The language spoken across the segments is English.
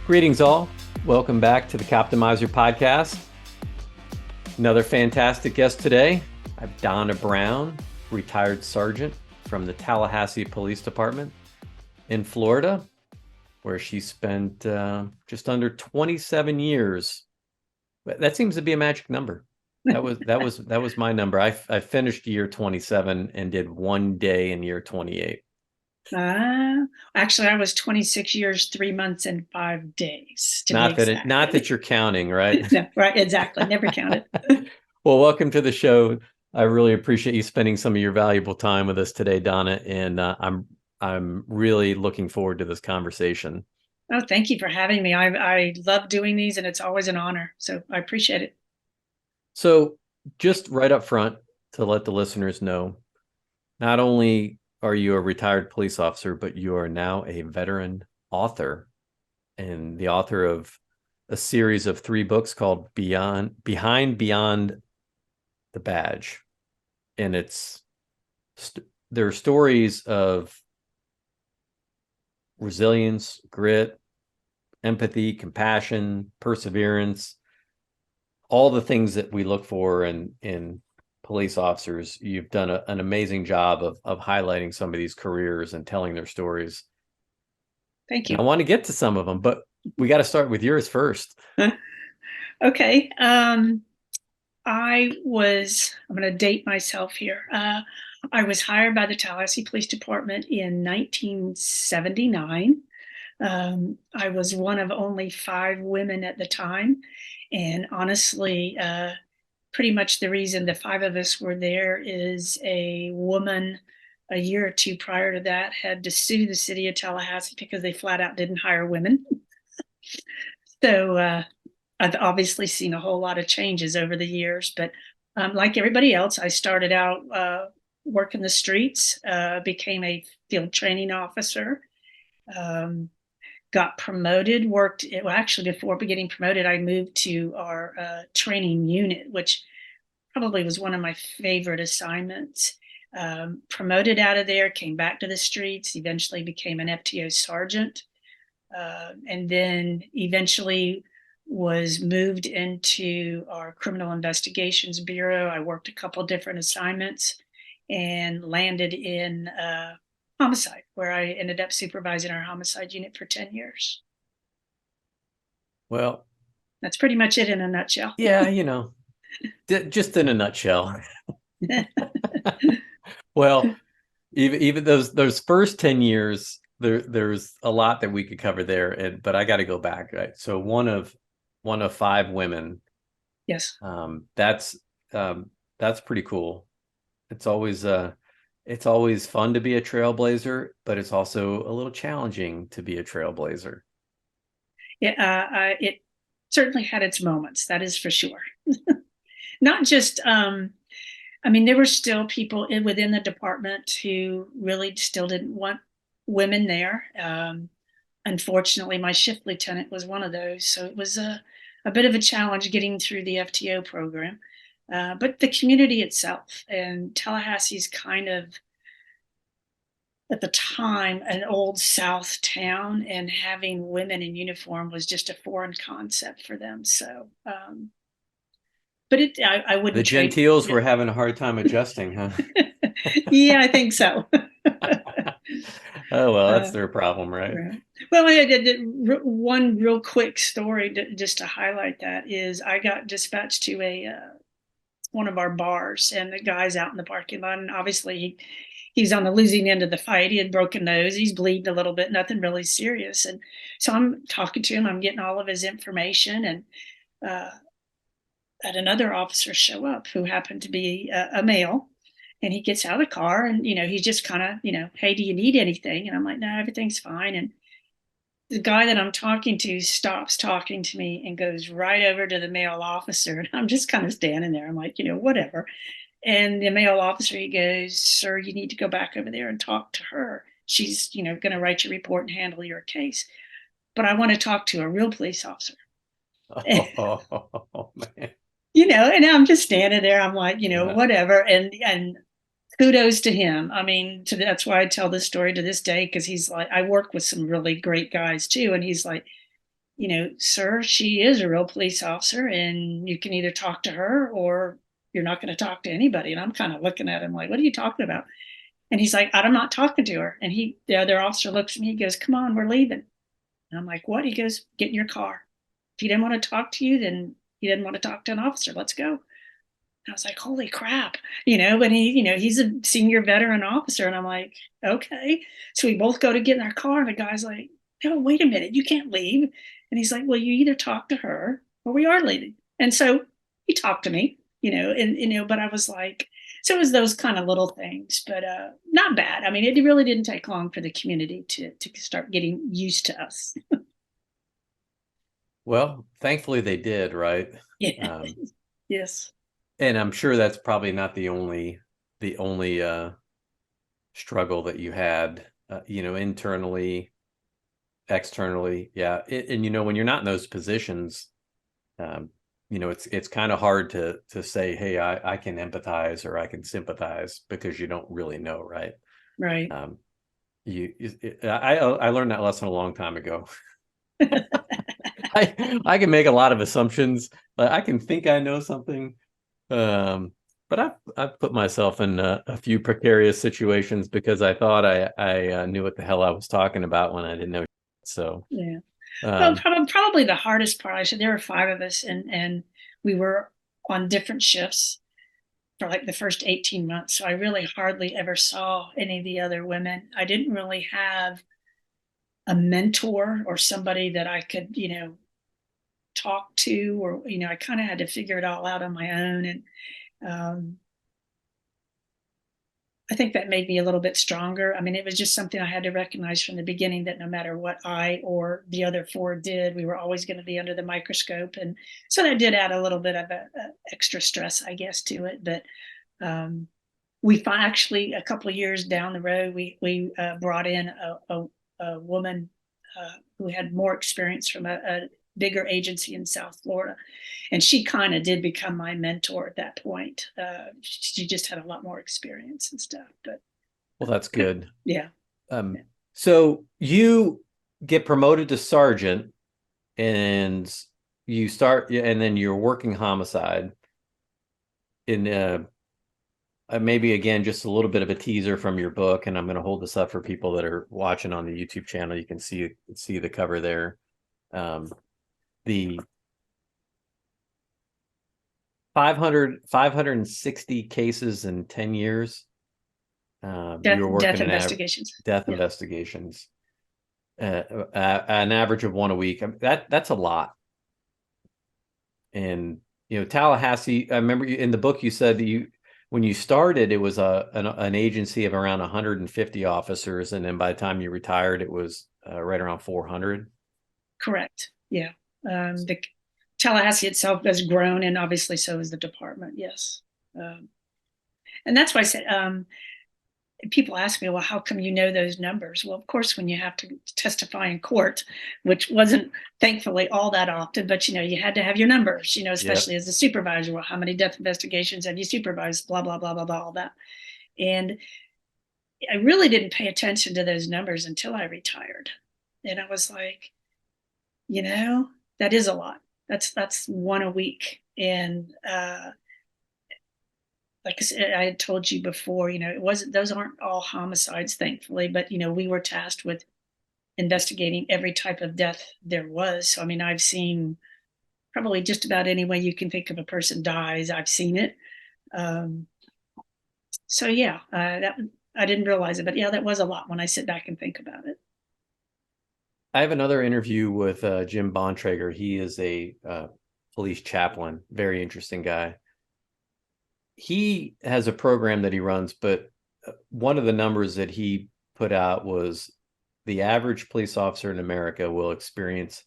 Greetings, all. Welcome back to the Coptimizer podcast. Another fantastic guest today. I have Donna Brown, retired sergeant from the Tallahassee Police Department in Florida, where she spent just under 27 years. That seems to be a magic number. That was my number. I finished year 27 and did one day in year 28. Actually, I was 26 years, 3 months, and 5 days to be Not exact. that you're counting, right? No, right, exactly. Never counted. Well, welcome to the show. I really appreciate you spending some of your valuable time with us today, Donna, and I'm really looking forward to this conversation. Oh, thank you for having me. I love doing these, and it's always an honor. So I appreciate it. So, just right up front to let the listeners know, not only are you a retired police officer, but you are now a veteran author and the author of a series of 3 books called Behind Beyond the Badge. And there are stories of resilience, grit, empathy, compassion, perseverance, all the things that we look for in police officers. You've done an amazing job of highlighting some of these careers and telling their stories. Thank And you. I want to get to some of them, but we got to start with yours first. Okay. I'm going to date myself here. I was hired by the Tallahassee Police Department in 1979. I was one of only 5 women at the time. And honestly, pretty much the reason the 5 of us were there is a woman a year or 2 prior to that had to sue the city of Tallahassee because they flat out didn't hire women. So I've obviously seen a whole lot of changes over the years, but like everybody else, I started out working the streets, became a field training officer, got promoted, actually before getting promoted, I moved to our training unit, which probably was one of my favorite assignments. Promoted out of there, came back to the streets, eventually became an FTO sergeant, and then eventually was moved into our criminal investigations bureau. I worked a couple different assignments and landed in homicide, where I ended up supervising our homicide unit for 10 years. Well, That's pretty much it in a nutshell. yeah, just in a nutshell. Well, even those first 10 years, there's a lot that we could cover there, but I got to go back, right? So one of 5 women. Yes. That's pretty cool. It's always fun to be a trailblazer, but it's also a little challenging to be a trailblazer. Yeah, it certainly had its moments, that is for sure. Not just, there were still people within the department who really still didn't want women there. Unfortunately, my shift lieutenant was one of those, so it was a bit of a challenge getting through the FTO program. But the community itself, and Tallahassee's kind of, at the time, an old South town, and having women in uniform was just a foreign concept for them. So, but I The wouldn't trade. Gentiles were having a hard time adjusting, huh? Yeah, I think so. Oh, well, that's their problem, right? Right. Well, I did one real quick story just to highlight that is I got dispatched to one of our bars, and the guy's out in the parking lot, and obviously he's on the losing end of the fight. He had broken nose, he's bleeding a little bit, nothing really serious. And so I'm talking to him, I'm getting all of his information, and had another officer show up who happened to be a male. And he gets out of the car, and he's just kind of, hey, do you need anything? And I'm like, no, everything's fine. And the guy that I'm talking to stops talking to me and goes right over to the male officer. And I'm just kind of standing there. I'm like, whatever. And the male officer, he goes, sir, you need to go back over there and talk to her. She's, going to write your report and handle your case. But I want to talk to a real police officer. Oh, man. And I'm just standing there. I'm like, Yeah. whatever. And kudos to him. I mean, that's why I tell this story to this day, because he's like, I work with some really great guys too. And he's like, sir, she is a real police officer, and you can either talk to her or you're not going to talk to anybody. And I'm kind of looking at him like, what are you talking about? And he's like, I'm not talking to her. And the other officer looks at me, he goes, come on, we're leaving. And I'm like, what? He goes, get in your car. If he didn't want to talk to you, then he didn't want to talk to an officer. Let's go. And I was like, holy crap, but he's a senior veteran officer. And I'm like, okay. So we both go to get in our car. And the guy's like, no, wait a minute, you can't leave. And he's like, well, you either talk to her or we are leaving. And so he talked to me, but I was like, so it was those kind of little things, but not bad. I mean, it really didn't take long for the community to start getting used to us. Well, thankfully they did, right? Yeah. Yes. And I'm sure that's probably not the only struggle that you had, internally, externally. Yeah. And when you're not in those positions, it's kind of hard to say, hey, I can empathize or I can sympathize, because you don't really know, right? Right. I learned that lesson a long time ago. I can make a lot of assumptions. I can think I know something, but I've put myself in a few precarious situations because I thought I knew what the hell I was talking about when I didn't know. So Yeah. Well, probably the hardest part. I said there were five of us, and we were on different shifts for like the first 18 months. So I really hardly ever saw any of the other women. I didn't really have a mentor or somebody that I could, talk to, or, I kind of had to figure it all out on my own. And um, I think that made me a little bit stronger. I mean, it was just something I had to recognize from the beginning, that no matter what I or the other four did, we were always going to be under the microscope. And so that did add a little bit of a extra stress, I guess, to it. But um, actually, a couple of years down the road, we brought in a woman who had more experience from a bigger agency in South Florida. And she kind of did become my mentor at that point. She just had a lot more experience and stuff. But well, that's good. Yeah. So you get promoted to sergeant, and you start, and then you're working homicide. In maybe again just a little bit of a teaser from your book, and I'm going to hold this up for people that are watching on the YouTube channel. You can see the cover there. The 560 cases in 10 years. You were working death investigations. Death investigations. An average of one a week. I mean, that's a lot. And Tallahassee, I remember in the book you said that when you started, it was an agency of around 150 officers, and then by the time you retired, it was right around 400. Correct. Yeah. The Tallahassee itself has grown, and obviously so has the department. Yes. And that's why I said, people ask me, well, how come you know those numbers? Well, of course, when you have to testify in court, which wasn't thankfully all that often, but you had to have your numbers, especially as a supervisor. Well, how many death investigations have you supervised? Blah, blah, blah, blah, blah, all that. And I really didn't pay attention to those numbers until I retired. And I was like, that is a lot. That's one a week. And like I said, I had told you before, those aren't all homicides, thankfully, but we were tasked with investigating every type of death there was. So I mean, I've seen probably just about any way you can think of a person dies. I've seen it. So yeah, that I didn't realize it, but yeah, that was a lot when I sit back and think about it. I have another interview with Jim Bontrager. He is a police chaplain, very interesting guy. He has a program that he runs, but one of the numbers that he put out was the average police officer in America will experience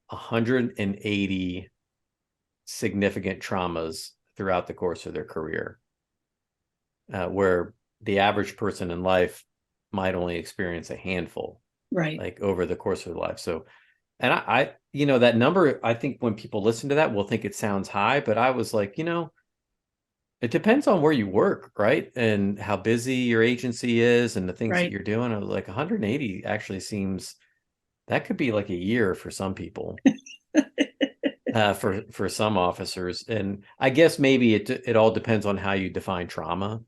180 significant traumas throughout the course of their career, where the average person in life might only experience a handful, right? Like over the course of their life. So, and I that number, I think when people listen to that, will think it sounds high, but I was like, it depends on where you work, right? And how busy your agency is and the things that you're doing. I was like, 180 actually seems that could be like a year for some people, for some officers. And I guess maybe it all depends on how you define trauma,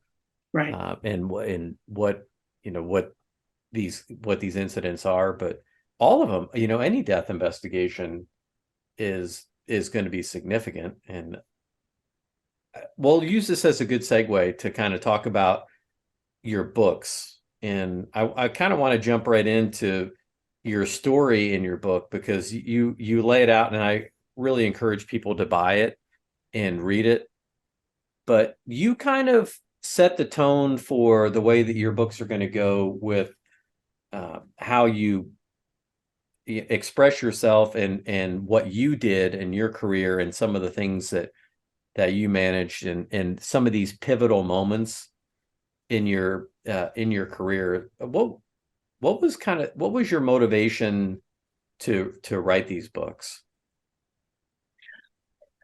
Right. and what, what these incidents are. But all of them, any death investigation is going to be significant. And we'll use this as a good segue to kind of talk about your books. And I kind of want to jump right into your story in your book, because you lay it out, and I really encourage people to buy it and read it. But you kind of set the tone for the way that your books are going to go with how you express yourself, and what you did in your career, and some of the things that you managed, and some of these pivotal moments in your career. What was your motivation to write these books?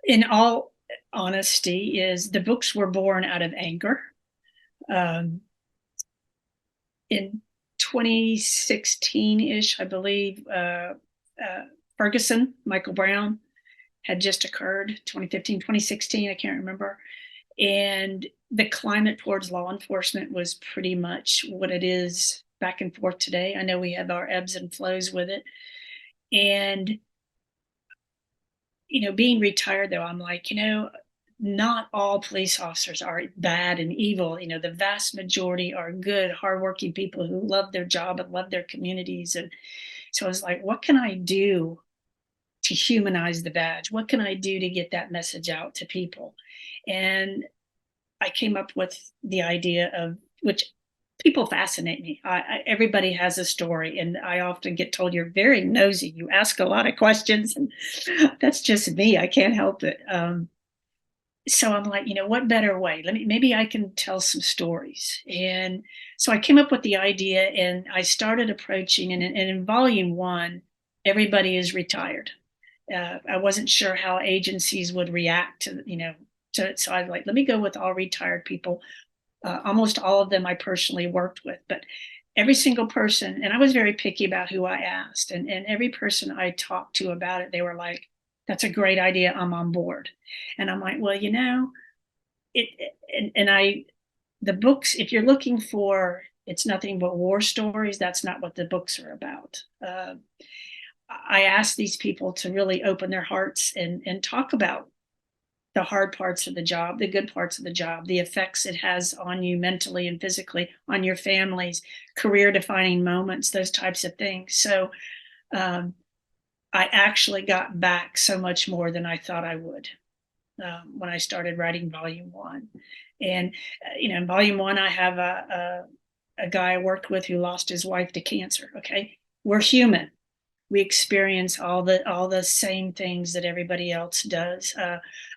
In all honesty, is the books were born out of anger. Um, in 2016-ish, I believe, Ferguson, Michael Brown had just occurred, 2015, 2016, I can't remember. And the climate towards law enforcement was pretty much what it is back and forth today. I know we have our ebbs and flows with it. And, being retired though, I'm like, not all police officers are bad and evil. The vast majority are good, hardworking people who love their job and love their communities. And so I was like, what can I do to humanize the badge? What can I do to get that message out to people? And I came up with the idea of, which people fascinate me. Everybody has a story, and I often get told you're very nosy. You ask a lot of questions, and that's just me. I can't help it. So I'm like, what better way? Maybe I can tell some stories. And so I came up with the idea, and I started approaching, and in volume one, everybody is retired. I wasn't sure how agencies would react so I was like, let me go with all retired people. Almost all of them I personally worked with, but every single person, and I was very picky about who I asked, and every person I talked to about it, they were like, that's a great idea. I'm on board. And I'm like, well, the books, if you're looking for, it's nothing but war stories, that's not what the books are about. I asked these people to really open their hearts and talk about the hard parts of the job, the good parts of the job, the effects it has on you mentally and physically, on your families, career defining moments, those types of things. So I actually got back so much more than I thought I would when I started writing volume one. And, in volume one, I have a guy I worked with who lost his wife to cancer. Okay. We're human. We experience all the same things that everybody else does.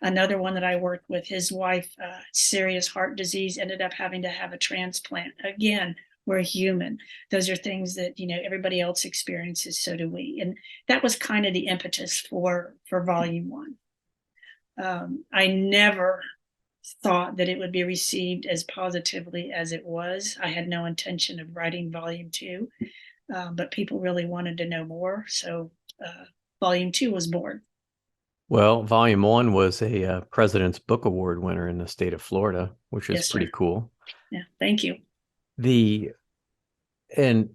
Another one that I worked with, his wife, serious heart disease, ended up having to have a transplant. Again, we're human. Those are things that everybody else experiences. So do we. And that was kind of the impetus for volume one. I never thought that it would be received as positively as it was. I had no intention of writing volume two. But people really wanted to know more. So volume two was born. Well, volume one was a President's Book Award winner in the state of Florida, which is pretty cool. Yeah, thank you. And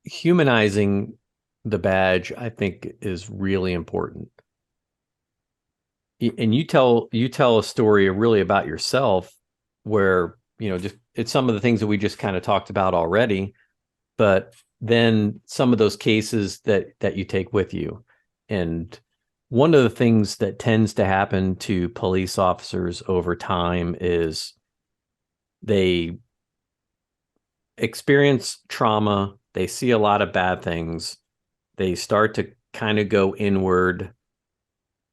humanizing the badge, I think, is really important. And you tell a story really about yourself, where just it's some of the things that we just kind of talked about already, but then some of those cases that you take with you. And one of the things that tends to happen to police officers over time is they experience trauma, they see a lot of bad things, they start to kind of go inward,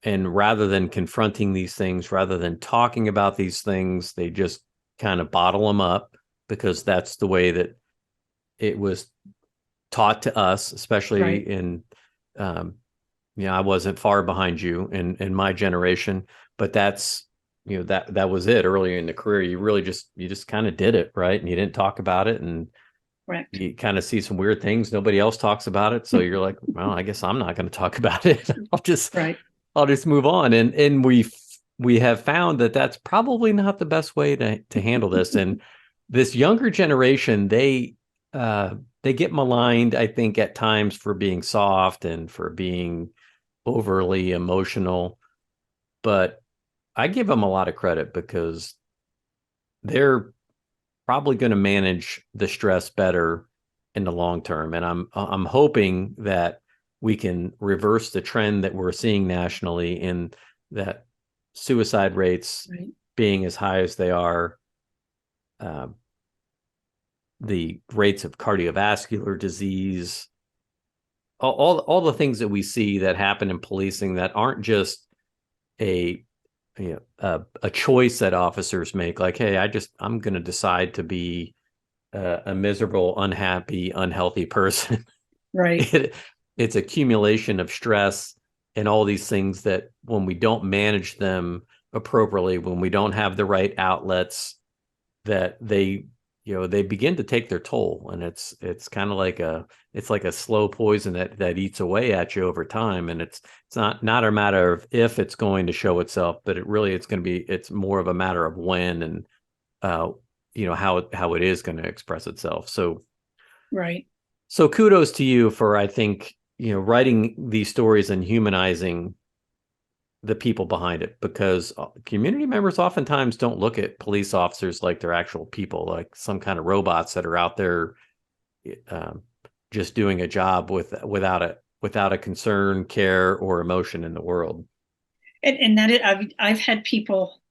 and rather than confronting these things, rather than talking about these things, they just kind of bottle them up, because that's the way that it was taught to us, especially right. in, I wasn't far behind you in my generation, but that's, that was it earlier in the career. You really you just kind of did it, right? And you didn't talk about it. And Correct. you kind of see some weird things. Nobody else talks about it. So you're like, well, I guess I'm not going to talk about it. Right. I'll just move on. And we have found that that's probably not the best way to handle this. And this younger generation, they get maligned, I think, at times for being soft and for being overly emotional. But I give them a lot of credit because they're probably going to manage the stress better in the long term. And I'm hoping that we can reverse the trend that we're seeing nationally in that suicide rates Right. being as high as they are, uh, the rates of cardiovascular disease, all the things that we see that happen in policing that aren't just a a choice that officers make, like, hey, I'm going to decide to be a miserable, unhappy, unhealthy person. Right. It's accumulation of stress and all these things that when we don't manage them appropriately, when we don't have the right outlets, that they begin to take their toll. And it's kind of like a slow poison that eats away at you over time. And it's not a matter of if it's going to show itself, but it's more of a matter of when, and how it is going to express itself. Right. So kudos to you for, I think, writing these stories and humanizing the people behind it, because community members oftentimes don't look at police officers like they're actual people, like some kind of robots that are out there just doing a job without a concern, care, or emotion in the world. And I've had people,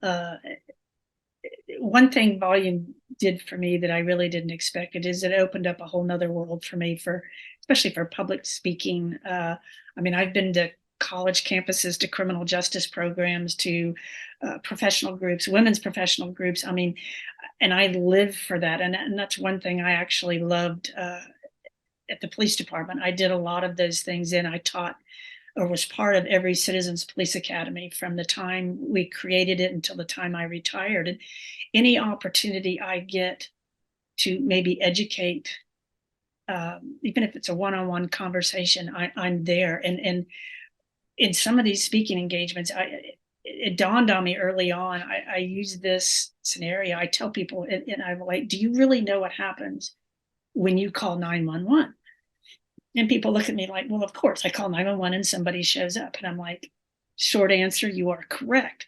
one thing volume did for me that I really didn't expect it is it opened up a whole nother world for me, especially for public speaking. I mean, I've been to college campuses, to criminal justice programs, to professional groups, women's professional groups. I mean, and I live for that. And that's one thing I actually loved at the police department. I did a lot of those things, and I taught or was part of every Citizens Police Academy from the time we created it until the time I retired. And any opportunity I get to maybe educate, even if it's a one-on-one conversation, I'm there. And in some of these speaking engagements, it dawned on me early on. I use this scenario. I tell people, and I'm like, do you really know what happens when you call 911? And people look at me like, well, of course, I call 911 and somebody shows up. And I'm like, short answer, you are correct.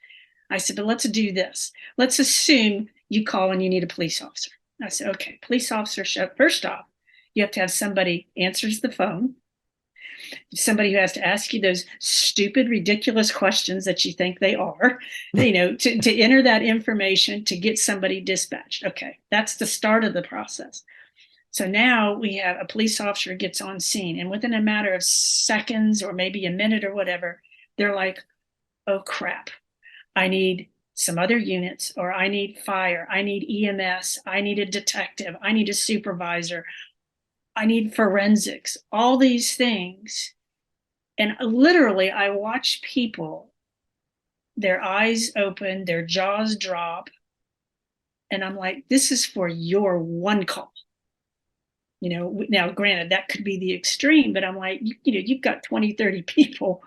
I said, but let's do this. Let's assume you call and you need a police officer. I said, okay, police officer show. First off, you have to have somebody answers the phone, somebody who has to ask you those stupid, ridiculous questions that you think they are, to enter that information to get somebody dispatched. Okay, that's the start of the process. So now we have a police officer gets on scene, and within a matter of seconds or maybe a minute or whatever, they're like, oh crap, I need some other units, or I need fire, I need EMS, I need a detective, I need a supervisor, I need forensics, all these things. And literally, I watch people, their eyes open, their jaws drop. And I'm like, this is for your one call. Now granted, that could be the extreme, but I'm like, you've got 20, 30 people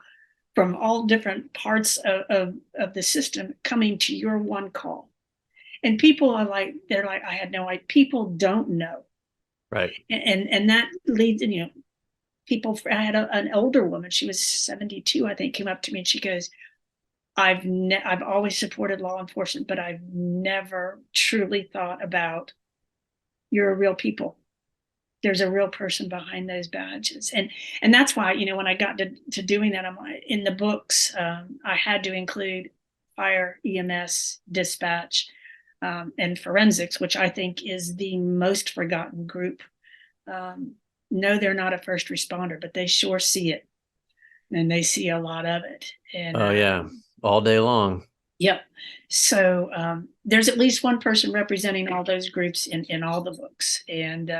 from all different parts of the system coming to your one call. And people are like, they're like, I had no idea. People don't know. Right. And that leads, people, I had an older woman, she was 72, I think, came up to me and she goes, I've always supported law enforcement, but I've never truly thought about, you're a real people. There's a real person behind those badges. And that's why, when I got to doing that, I'm like, in the books, I had to include fire, EMS, dispatch, and forensics, which I think is the most forgotten group. No, they're not a first responder, but they sure see it, and they see a lot of it. And Oh yeah, all day long. yep. So there's at least one person representing all those groups in all the books, and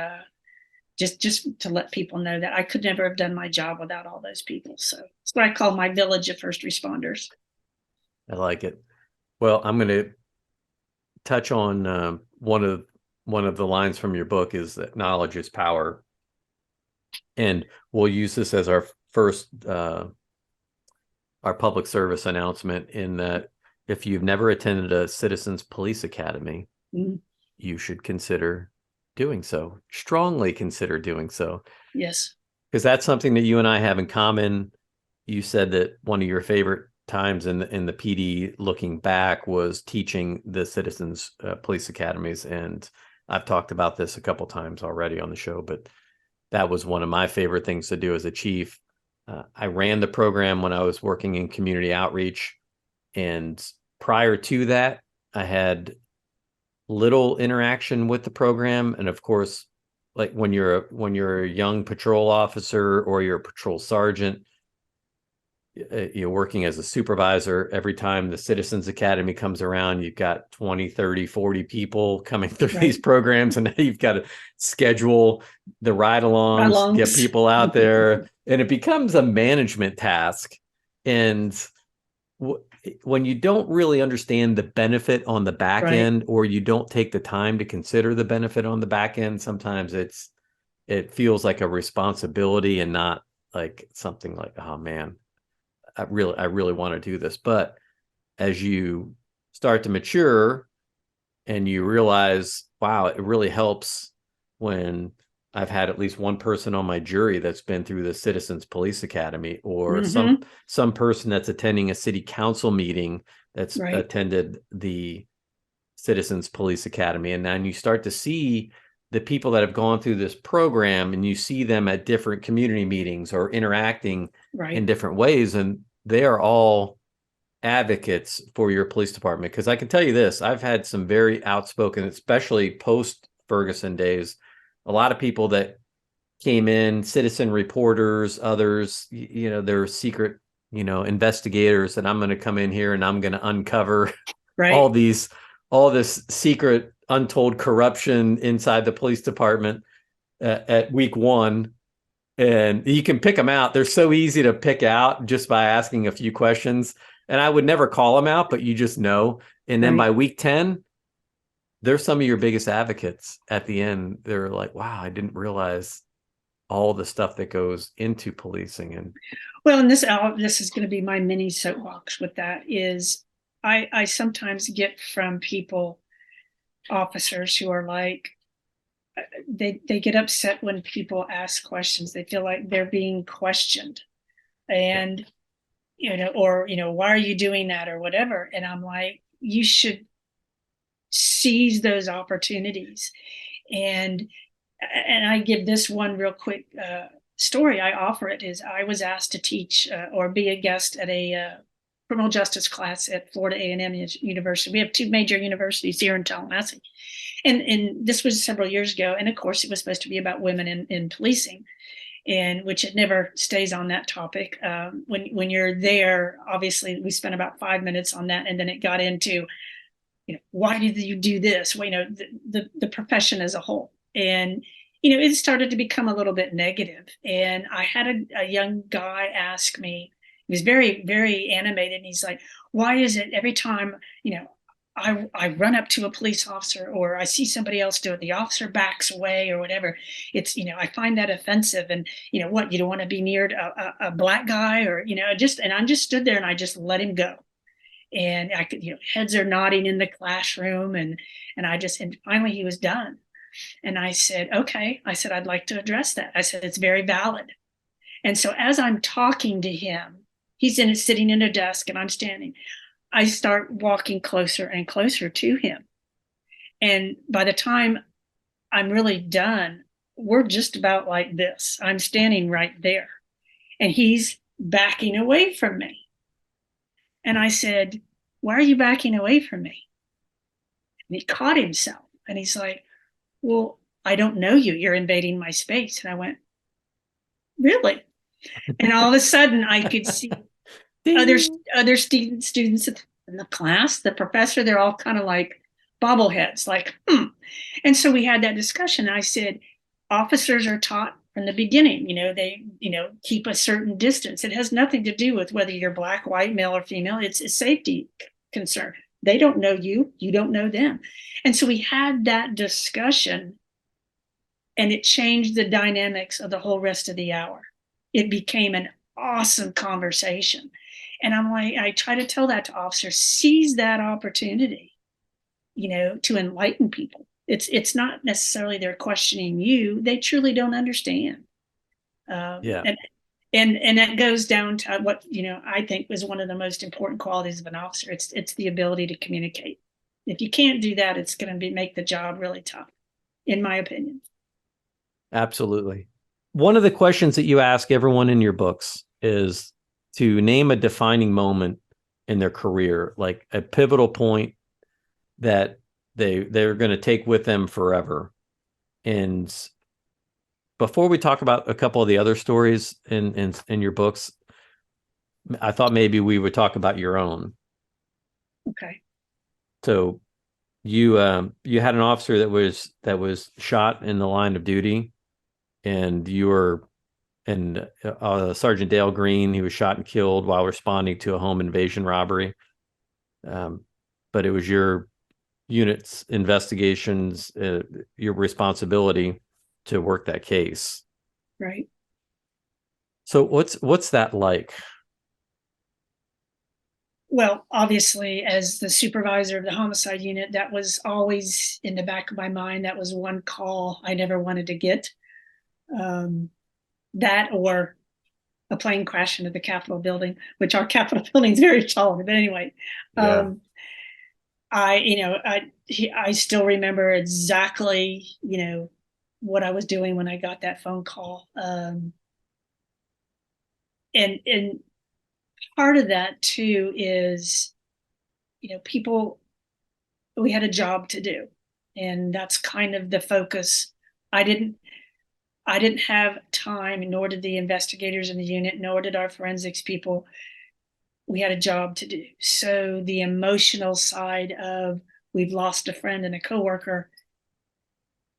just to let people know that I could never have done my job without all those people. So it's what I call my village of first responders. I like it. Well, I'm going to touch on one of one of the lines from your book is that knowledge is power. And we'll use this as our first, our public service announcement, in that if you've never attended a Citizens Police Academy, you should consider doing so. Strongly consider doing so. Yes. Because that's something that you and I have in common. You said that one of your favorite times in the PD looking back was teaching the Citizens Police Academies. And I've talked about this a couple times already on the show, but that was one of my favorite things to do as a chief. I ran the program when I was working in community outreach. And prior to that, I had little interaction with the program. And of course, like when you're a young patrol officer or you're a patrol sergeant, you're working as a supervisor, every time the Citizens Academy comes around, you've got 20, 30, 40 people coming through these programs, and you've got to schedule the ride-alongs, get people out there, and it becomes a management task. And when you don't really understand the benefit on the back end, or you don't take the time to consider the benefit on the back end, sometimes it feels like a responsibility and not like something like, oh man, I really want to do this. But as you start to mature and you realize, wow, it really helps when I've had at least one person on my jury that's been through the Citizens Police Academy, or some person that's attending a city council meeting that's attended the Citizens Police Academy. And then you start to see the people that have gone through this program, and you see them at different community meetings or interacting in different ways. And they are all advocates for your police department. Because I can tell you this, I've had some very outspoken, especially post Ferguson days, a lot of people that came in, citizen reporters, others, they're secret, investigators, and I'm going to come in here and I'm going to uncover all this secret, untold corruption inside the police department at week one. And you can pick them out. They're so easy to pick out just by asking a few questions. And I would never call them out, but you just know. And then by week 10, they're some of your biggest advocates at the end. They're like, wow, I didn't realize all the stuff that goes into policing. And this is going to be my mini soapbox with that. Is I sometimes get from people, officers, who are like, they get upset when people ask questions. They feel like they're being questioned, and why are you doing that or whatever. And I'm like, you should seize those opportunities. And I give this one real quick story. I offer it. Is I was asked to teach or be a guest at a criminal justice class at Florida A&M University. We have two major universities here in Tallahassee. And this was several years ago. And of course, it was supposed to be about women in policing, and which it never stays on that topic. When you're there, obviously, we spent about 5 minutes on that. And then it got into, why did you do this? Well, the profession as a whole. And, it started to become a little bit negative. And I had a young guy ask me, he was very, very animated. And he's like, why is it every time, I run up to a police officer or I see somebody else do it, the officer backs away or whatever. It's, I find that offensive. And, what, you don't want to be near a black guy or, and I just stood there and I just let him go. And I could, heads are nodding in the classroom. And finally he was done. And I said, okay. I said, I'd like to address that. I said, it's very valid. And so as I'm talking to him, he's sitting in a desk and I'm standing. I start walking closer and closer to him. And by the time I'm really done, we're just about like this. I'm standing right there. And he's backing away from me. And I said, why are you backing away from me? And he caught himself. And he's like, well, I don't know you. You're invading my space. And I went, really? And all of a sudden I could see other students in the class, the professor, they're all kind of like bobbleheads, like, And so we had that discussion. I said, officers are taught from the beginning, they, keep a certain distance. It has nothing to do with whether you're black, white, male, or female. It's a safety concern. They don't know you, you don't know them. And so we had that discussion, and it changed the dynamics of the whole rest of the hour. It became an awesome conversation. And I'm like, I try to tell that to officers, seize that opportunity, to enlighten people. It's not necessarily they're questioning you; they truly don't understand. Um, Yeah, and and that goes down to what I think is one of the most important qualities of an officer. It's the ability to communicate. If you can't do that, it's going to make the job really tough, in my opinion. absolutely. One of the questions that you ask everyone in your books is to name a defining moment in their career, like a pivotal point that they're going to take with them forever. And before we talk about a couple of the other stories in your books, I thought maybe we would talk about your own. Okay. So you had an officer that was shot in the line of duty, and you were and Sergeant Dale Green, he was shot and killed while responding to a home invasion robbery. Um, but it was your unit's investigations, your responsibility to work that case. Right. So what's that like? Well, obviously, as the supervisor of the homicide unit, that was always in the back of my mind. That was one call I never wanted to get. Um, that or a plane crash into the Capitol building, which our Capitol building is very tall. But anyway, Yeah. um, I still remember exactly, what I was doing when I got that phone call. And part of that too is, people, we had a job to do, and that's kind of the focus. I didn't I didn't have time, nor did the investigators in the unit, nor did our forensics people. We had a job to do. So the emotional side of we've lost a friend and a coworker,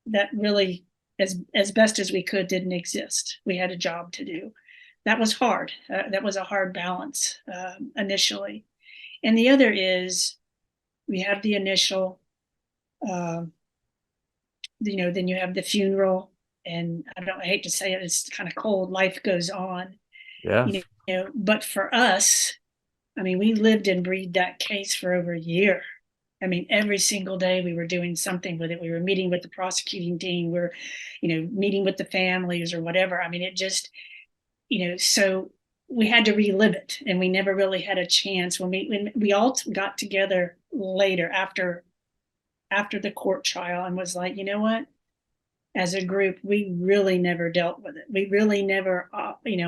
that really, as best as we could, didn't exist. We had a job to do. That was hard. That was a hard balance initially. And the other is we have the initial, uh, then you have the funeral, and I hate to say it, it's kind of cold. Life goes on, Yeah. But for us, I mean, we lived and breathed that case for over a year. I mean, every single day we were doing something with it. We were meeting with the prosecuting team. We're, meeting with the families or whatever. I mean, it just, so we had to relive it, and we never really had a chance when we all got together later after the court trial and was like, you know what? As a group, we really never dealt with it. We really never,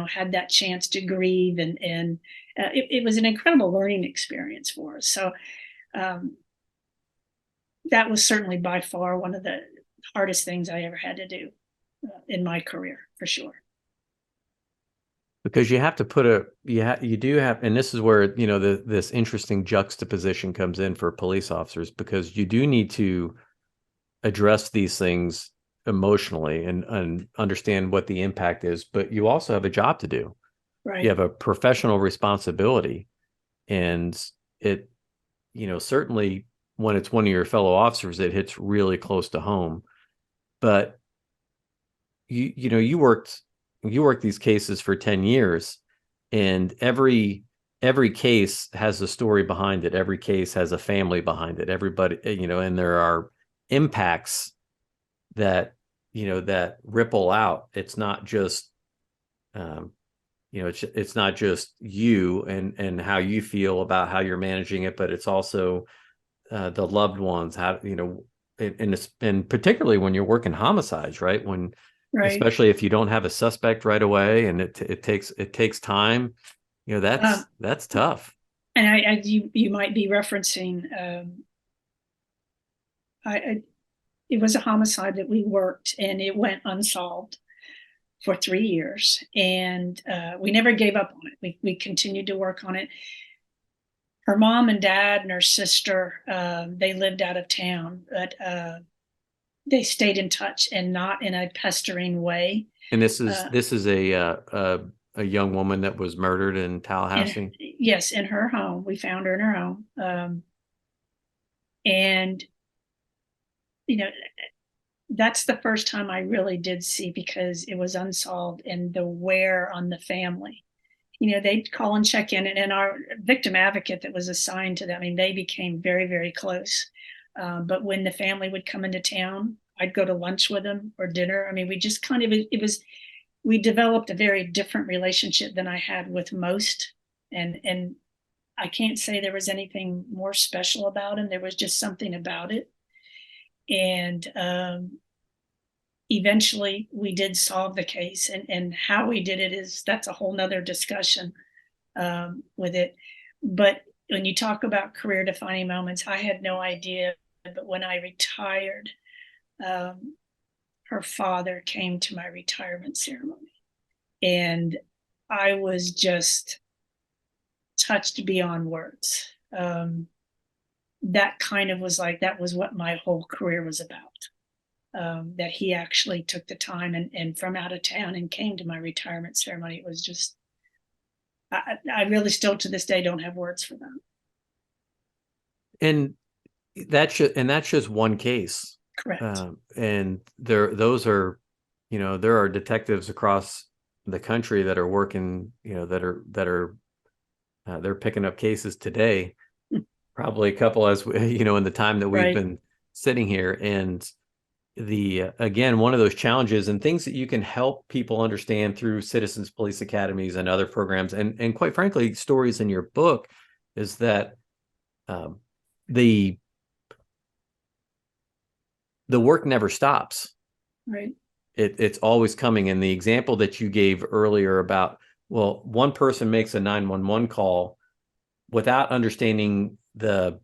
had that chance to grieve, and it was an incredible learning experience for us. So um, that was certainly by far one of the hardest things I ever had to do in my career, for sure. Because you have to put you do have, and this is where this interesting juxtaposition comes in for police officers, because you do need to address these things emotionally and understand what the impact is, but you also have a job to do. You Right. have a professional responsibility, and it certainly when it's one of your fellow officers, it hits really close to home. But you worked these cases for 10 years, and every case has a story behind it. Every case has a family behind it. Everybody, and there are impacts that ripple out. It's not just um, it's not just you and how you feel about how you're managing it, but it's also the loved ones. How and particularly when you're working homicides, right? When Right. especially if you don't have a suspect right away, and it takes time. That's tough. And you might be referencing, I it was a homicide that we worked, and it went unsolved for 3 years, and we never gave up on it. We continued to work on it. Her mom and dad and her sister, they lived out of town, but they stayed in touch, and not in a pestering way. And this is Uh, this is a young woman that was murdered in and Tallahassee. yes, in her home, we found her in her home. And, you know, that's the first time I really did see, because it was unsolved and the wear on the family. They'd call and check in, and our victim advocate that was assigned to them, I mean, they became very, very close. But when the family would come into town, I'd go to lunch with them or dinner. I mean, we just kind of, we developed a very different relationship than I had with most. And I can't say there was anything more special about him. There was just something about it. And eventually we did solve the case, and how we did it that's a whole nother discussion with it. But when you talk about career defining moments, I had no idea. But when I retired, her father came to my retirement ceremony, and I was just touched beyond words. That kind of was like, that was what my whole career was about. That he actually took the time and from out of town and came to my retirement ceremony. It was just, I really still to this day don't have words for that. And that's just one case. Correct. And those are, there are detectives across the country that are working, they're picking up cases today, probably a couple, as in the time that we've Right. been sitting here. And again, one of those challenges and things that you can help people understand through citizens police academies and other programs, and quite frankly, stories in your book, is that the work never stops. Right. It's always coming. And the example that you gave earlier about, well, one person makes a 911 call without understanding the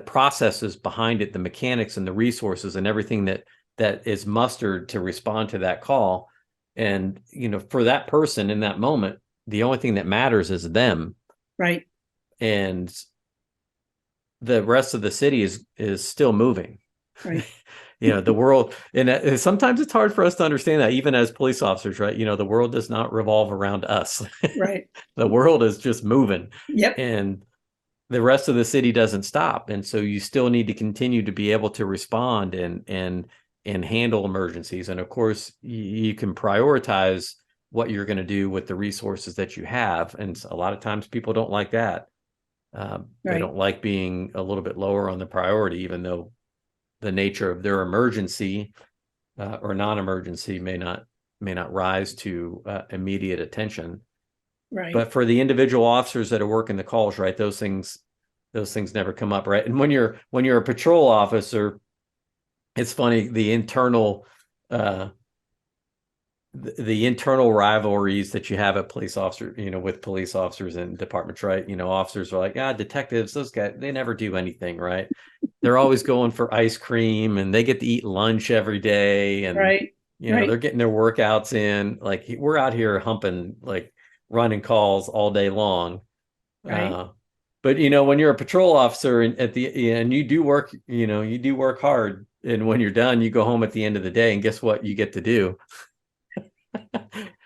processes behind it, the mechanics and the resources and everything that is mustered to respond to that call. And, for that person in that moment, the only thing that matters is them. Right. And the rest of the city is still moving. Right. The world, and sometimes it's hard for us to understand that, even as police officers, right? The world does not revolve around us. Right. The world is just moving. Yep. And the rest of the city doesn't stop. And so you still need to continue to be able to respond and handle emergencies. And of course, you can prioritize what you're going to do with the resources that you have. And a lot of times people don't like that. They don't like being a little bit lower on the priority, even though the nature of their emergency or non-emergency may not rise to immediate attention. Right. But for the individual officers that are working the calls, right, those things never come up, right? And when you're a patrol officer, it's funny, the internal rivalries that you have at police officer, with police officers and departments, right? Officers are like, detectives, those guys, they never do anything, right? They're always going for ice cream, and they get to eat lunch every day, and Right. they're getting their workouts in. Like, we're out here humping, like running calls all day long. Right. But when you're a patrol officer and you do work, you do work hard, and when you're done, you go home at the end of the day, and guess what you get to do?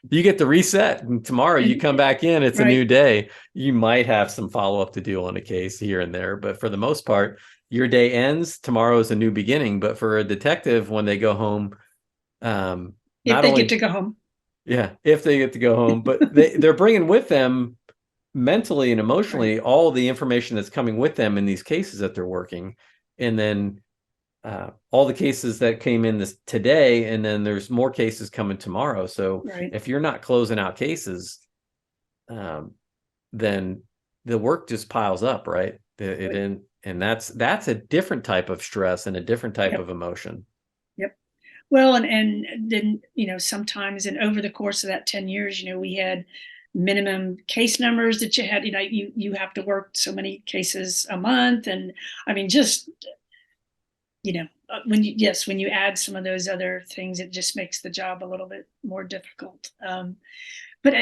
You get to reset, and tomorrow you come back in, it's a new day. You might have some follow-up to do on a case here and there, but for the most part, your day ends, tomorrow is a new beginning. But for a detective, when they go home, if they get to go home. Yeah, if they get to go home, but they're bringing with them mentally and emotionally all the information that's coming with them in these cases that they're working. And then all the cases that came in today, and then there's more cases coming tomorrow. So if you're not closing out cases, then the work just piles up, right? And that's a different type of stress and a different type of emotion. Yep. Well, and then, sometimes, and over the course of that 10 years, we had minimum case numbers that you had, you have to work so many cases a month. And I mean, just, when you add some of those other things, it just makes the job a little bit more difficult. But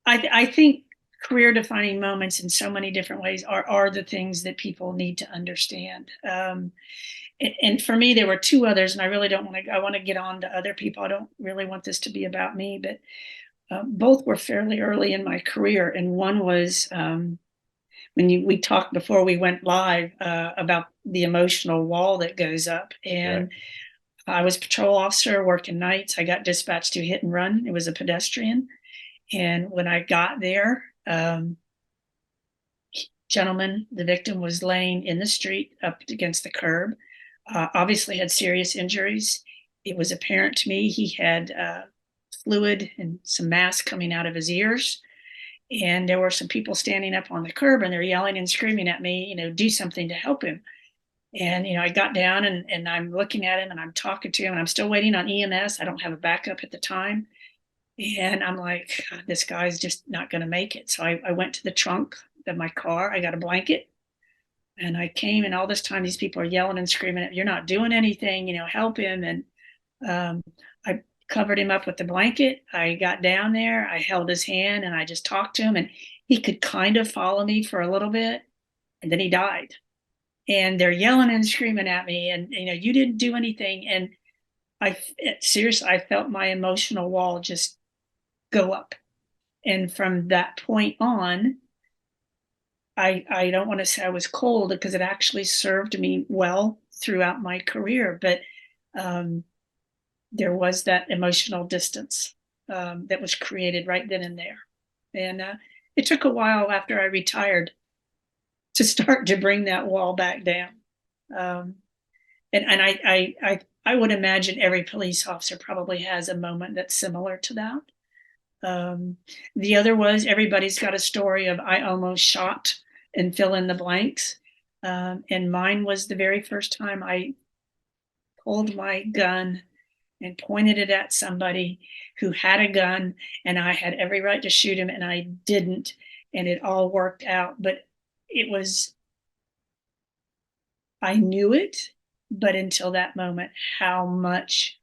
I think career defining moments in so many different ways are the things that people need to understand. And for me, there were two others, and I really don't want to, I want to get on to other people. I don't really want this to be about me, but both were fairly early in my career. And one was we talked before we went live about the emotional wall that goes up. Right. And I was a patrol officer working nights. I got dispatched to hit and run. It was a pedestrian. And when I got there, gentleman, the victim was laying in the street up against the curb, obviously had serious injuries. It was apparent to me he had fluid and some mass coming out of his ears. And there were some people standing up on the curb and they're yelling and screaming at me, do something to help him. And, I got down and I'm looking at him and I'm talking to him and I'm still waiting on EMS. I don't have a backup at the time. And I'm like, this guy's just not going to make it. So I went to the trunk of my car. I got a blanket and I came, and all this time, these people are yelling and screaming, "You're not doing anything, help him." And I covered him up with the blanket. I got down there, I held his hand and I just talked to him, and he could kind of follow me for a little bit. And then he died. And they're yelling and screaming at me, and, you didn't do anything. And seriously, I felt my emotional wall just go up. And from that point on, I don't want to say I was cold, because it actually served me well throughout my career. But there was that emotional distance that was created right then and there. And it took a while after I retired to start to bring that wall back down. And I would imagine every police officer probably has a moment that's similar to that. The other was, everybody's got a story of I almost shot, and fill in the blanks. And mine was the very first time I pulled my gun and pointed it at somebody who had a gun, and I had every right to shoot him and I didn't. And it all worked out. But I knew it, but until that moment, how much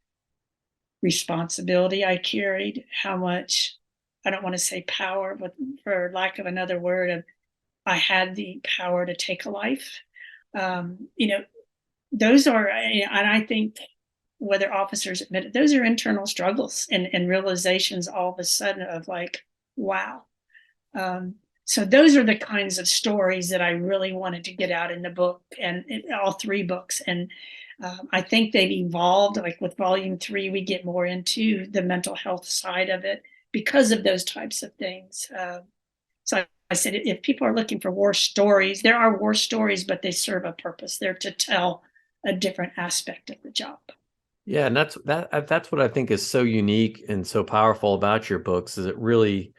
responsibility I carried, how much, I don't want to say power, but for lack of another word, I had the power to take a life. Those are, and I think, whether officers admit it, those are internal struggles and realizations all of a sudden of like, wow. So those are the kinds of stories that I really wanted to get out in the book, and all three books. And I think they've evolved. Like with volume 3, we get more into the mental health side of it because of those types of things. So I said, if people are looking for war stories, there are war stories, but they serve a purpose. They're to tell a different aspect of the job. Yeah, and that's what I think is so unique and so powerful about your books, is it really,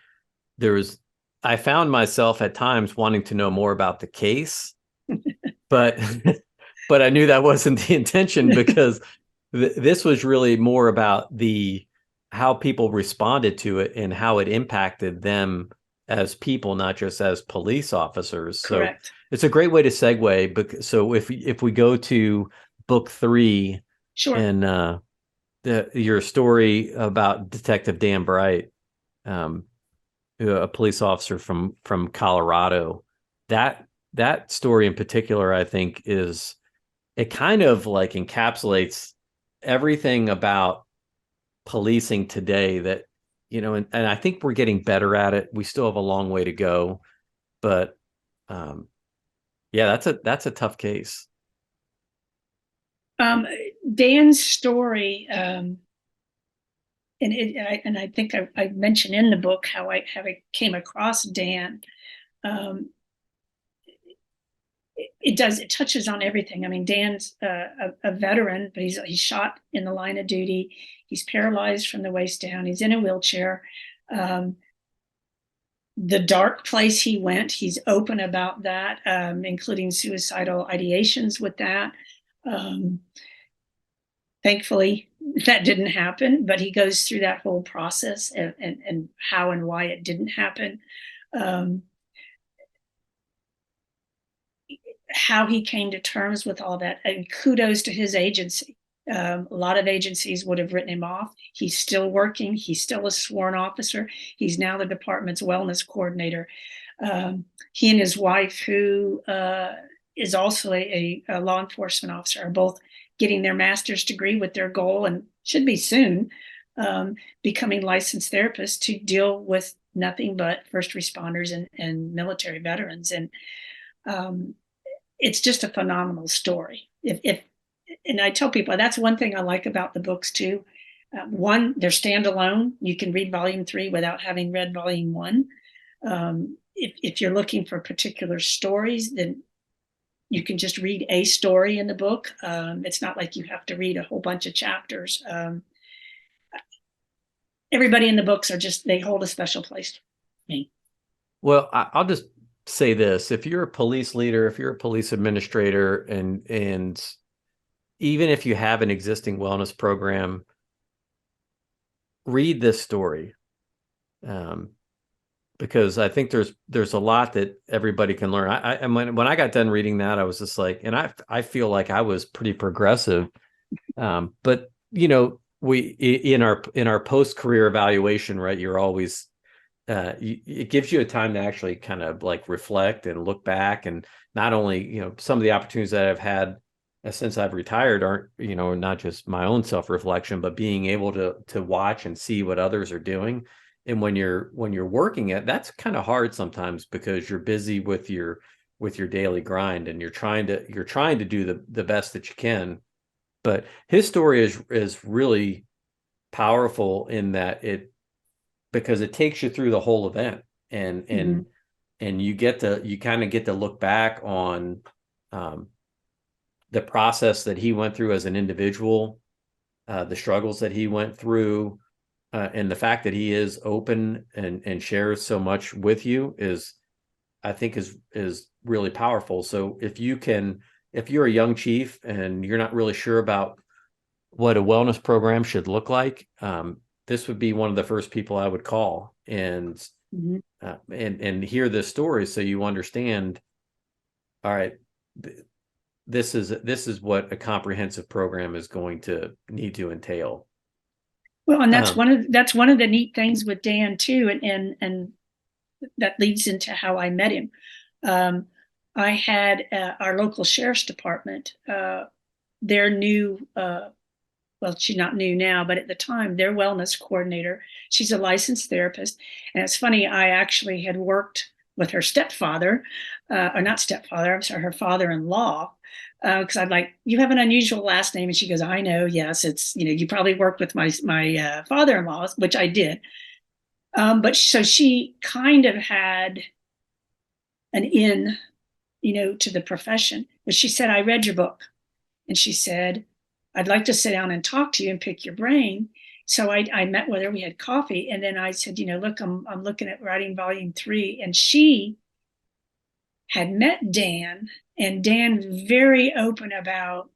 I found myself at times wanting to know more about the case, but but I knew that wasn't the intention, because this was really more about how people responded to it and how it impacted them as people, not just as police officers. Correct. So it's a great way to segue. So if we go to book 3, sure, and your story about Detective Dan Bright, a police officer from Colorado, that story in particular, I think, it kind of like encapsulates everything about policing today that, and I think we're getting better at it. We still have a long way to go, but yeah, that's a tough case. Dan's story, and I think I mentioned in the book how I came across Dan. It touches on everything. I mean, Dan's a veteran, but he's shot in the line of duty. He's paralyzed from the waist down. He's in a wheelchair. The dark place he went, he's open about that, including suicidal ideations with that. Thankfully, that didn't happen, but he goes through that whole process and how and why it didn't happen. How he came to terms with all that, and kudos to his agency. A lot of agencies would have written him off. He's still working. He's still a sworn officer. He's now the department's wellness coordinator. He and his wife, who is also a law enforcement officer, are both getting their master's degree with their goal, and should be soon, becoming licensed therapists to deal with nothing but first responders and military veterans. And it's just a phenomenal story. If and I tell people that's one thing I like about the books too. One, they're standalone. You can read volume 3 without having read volume 1. If you're looking for particular stories, then you can just read a story in the book. It's not like you have to read a whole bunch of chapters. Everybody in the books are just, they hold a special place for me. Well, I'll just say this: if you're a police leader, if you're a police administrator, and even if you have an existing wellness program, read this story, because I think there's a lot that everybody can learn. And when I got done reading that, I was just like, and I feel like I was pretty progressive, but we in our post-career evaluation, right? You're always it gives you a time to actually kind of like reflect and look back, and not only some of the opportunities that I've had since I've retired aren't not just my own self-reflection, but being able to watch and see what others are doing. And when you're working it, that's kind of hard sometimes, because you're busy with your daily grind, and you're trying to do the best that you can. But his story is really powerful in that because it takes you through the whole event, and you kind of get to look back on the process that he went through as an individual, the struggles that he went through, and the fact that he is open and shares so much with you I think is really powerful. So if you're a young chief and you're not really sure about what a wellness program should look like, this would be one of the first people I would call and hear this story, so you understand. All right, this is what a comprehensive program is going to need to entail. Well, and that's one of the neat things with Dan too, and that leads into how I met him. I had our local sheriff's department, their new, well, she's not new now, but at the time, their wellness coordinator. She's a licensed therapist, and it's funny. I actually had worked with her stepfather, or not stepfather. I'm sorry, her father-in-law. Because I'm like, you have an unusual last name, and she goes, I know. Yes, it's you probably worked with my father-in-law, which I did. But so she kind of had an in, to the profession. But she said, I read your book, and she said, I'd like to sit down and talk to you and pick your brain. So I met with her. We had coffee, and then I said, look, I'm looking at writing volume 3, and she had met Dan, and Dan very open about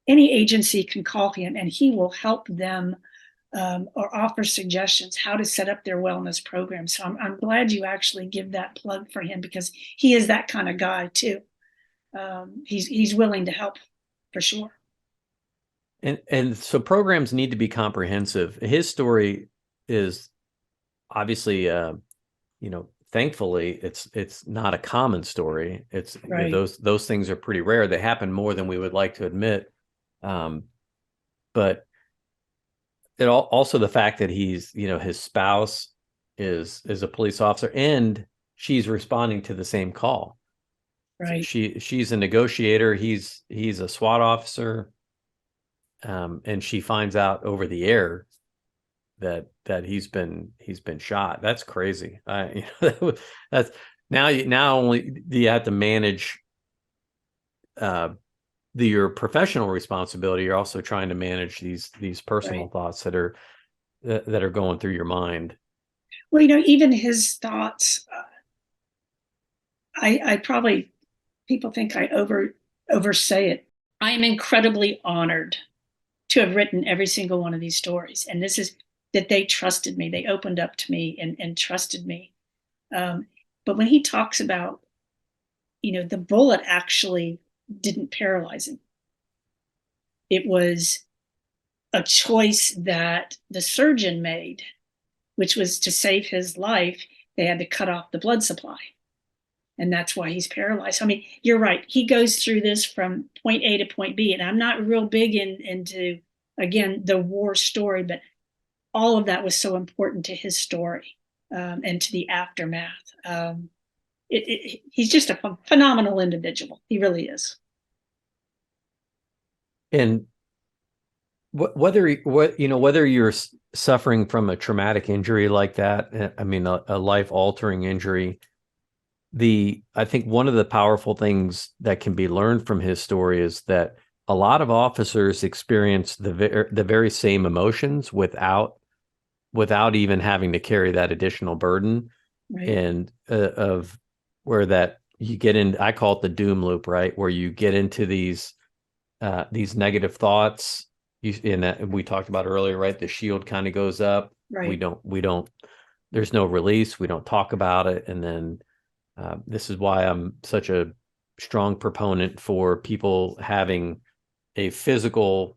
any agency can call him, and he will help them or offer suggestions how to set up their wellness program. So I'm glad you actually give that plug for him, because he is that kind of guy too. He's willing to help for sure. And so programs need to be comprehensive. His story is obviously, thankfully, it's not a common story. It's right. Those things are pretty rare. They happen more than we would like to admit. But also the fact that he's, his spouse is a police officer, and she's responding to the same call. Right. She's a negotiator. He's a SWAT officer. And she finds out over the air that he's been shot. That's crazy. That's now only do you have to manage your professional responsibility. You're also trying to manage these personal thoughts that are going through your mind. Well, even his thoughts, I probably, people think I oversay it. I am incredibly honored to have written every single one of these stories. And this is that they trusted me. They opened up to me and trusted me. But when he talks about, the bullet actually didn't paralyze him. It was a choice that the surgeon made, which was to save his life. They had to cut off the blood supply. And that's why he's paralyzed. I mean, you're right. He goes through this from point A to point B. And I'm not real big into, again, the war story, but all of that was so important to his story, and to the aftermath. He's just a phenomenal individual. He really is. And whether you're suffering from a traumatic injury like that, I mean, a life-altering injury, I think one of the powerful things that can be learned from his story is that a lot of officers experience the very same emotions without even having to carry that additional burden, Right. and of where that you get in. I call it the doom loop, right? Where you get into these negative thoughts. And that we talked about earlier, right? The shield kind of goes up. Right. We don't. There's no release. We don't talk about it, and then this is why I'm such a strong proponent for people having a physical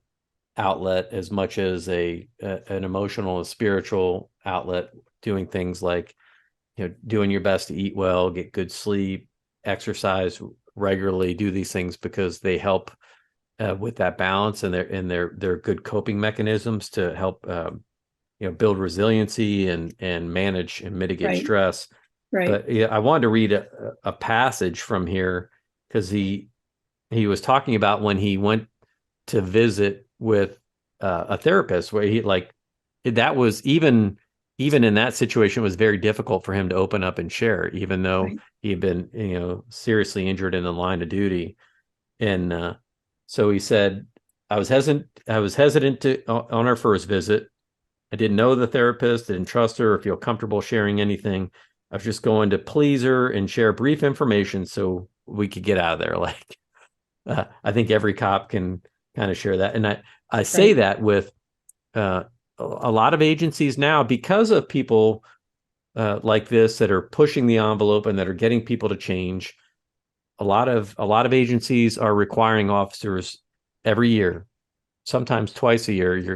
outlet as much as an emotional and spiritual outlet, doing things like, doing your best to eat well, get good sleep, exercise regularly, do these things because they help with that balance, and they're good coping mechanisms to help build resiliency and manage and mitigate Right. stress. Right. But yeah, I wanted to read a passage from here because he was talking about when he went to visit with a therapist, where he like that was even in that situation, it was very difficult for him to open up and share, even though Right. he had been seriously injured in the line of duty. And so he said, I was hesitant to on our first visit. I didn't know the therapist, didn't trust her or feel comfortable sharing anything. I was just going to please her and share brief information so we could get out of there. Like, I think every cop can kind of share that. And I say Right. that with a lot of agencies now, because of people like this that are pushing the envelope and that are getting people to change. A lot of agencies are requiring officers every year, sometimes twice a year. You're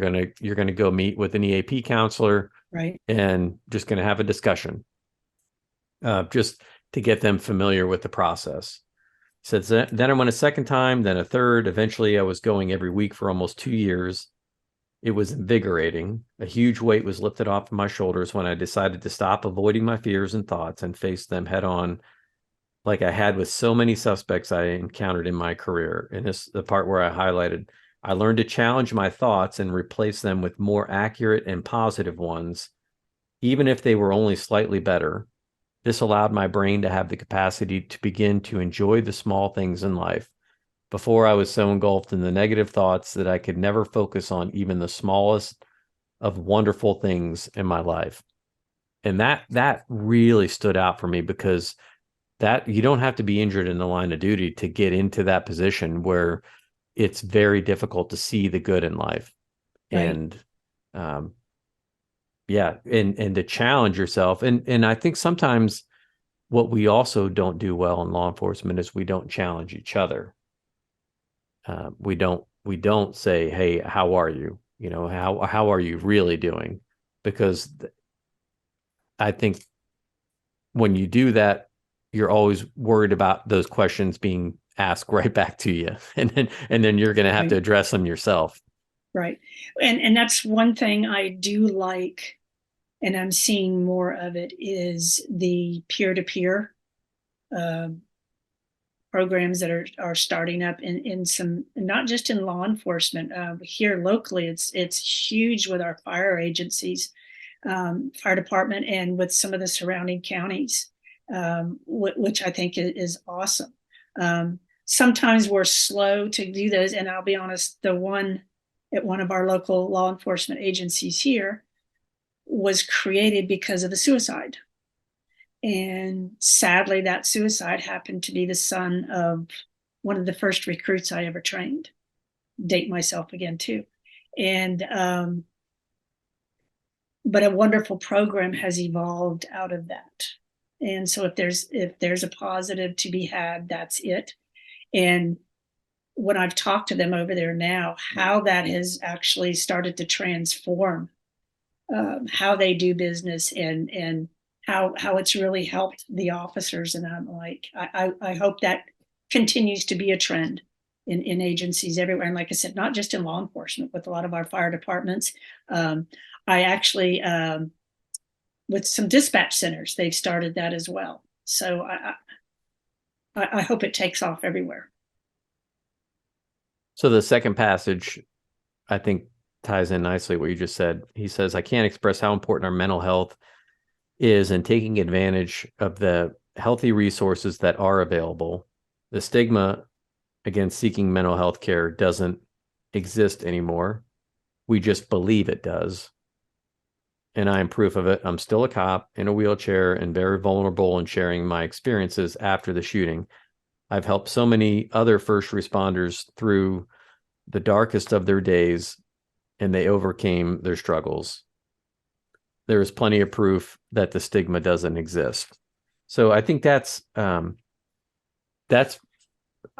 gonna go meet with an EAP counselor Right. and just gonna have a discussion, just to get them familiar with the process. Says then I went a second time, then a third. Eventually, I was going every week for almost 2 years. It was invigorating. A huge weight was lifted off my shoulders when I decided to stop avoiding my fears and thoughts and face them head on, like I had with so many suspects I encountered in my career. And this the part where I highlighted. I learned to challenge my thoughts and replace them with more accurate and positive ones, even if they were only slightly better. This allowed my brain to have the capacity to begin to enjoy the small things in life. Before, I was so engulfed in the negative thoughts that I could never focus on even the smallest of wonderful things in my life. And that really stood out for me, because that you don't have to be injured in the line of duty to get into that position where it's very difficult to see the good in life. Right. And yeah, and to challenge yourself. And I think sometimes what we also don't do well in law enforcement is we don't challenge each other. We don't say, hey, how are you? How are you really doing? Because I think when you do that, you're always worried about those questions being asked right back to you, and then you're going to have to Right. address them yourself. Right. And that's one thing I do like, and I'm seeing more of it, is the peer-to-peer uh, programs that are starting up in some, not just in law enforcement, here locally. It's huge with our fire agencies, fire department, and with some of the surrounding counties, which I think is awesome. Sometimes we're slow to do those, and I'll be honest, the one at one of our local law enforcement agencies here was created because of a suicide. And sadly, that suicide happened to be the son of one of the first recruits I ever trained. Date myself again, too. And, but a wonderful program has evolved out of that. And so if there's a positive to be had, that's it. And when I've talked to them over there now, how that has actually started to transform how they do business, and how it's really helped the officers. And I'm like, I hope that continues to be a trend in agencies everywhere. And like I said, not just in law enforcement, with a lot of our fire departments. I actually, with some dispatch centers, they've started that as well. So I hope it takes off everywhere. So the second passage, I think, ties in nicely what you just said. He says, I can't express how important our mental health is and taking advantage of the healthy resources that are available. The stigma against seeking mental health care doesn't exist anymore. We just believe it does. And I am proof of it. I'm still a cop in a wheelchair and very vulnerable in sharing my experiences after the shooting. I've helped so many other first responders through the darkest of their days, and they overcame their struggles. There is plenty of proof that the stigma doesn't exist. So I think that's I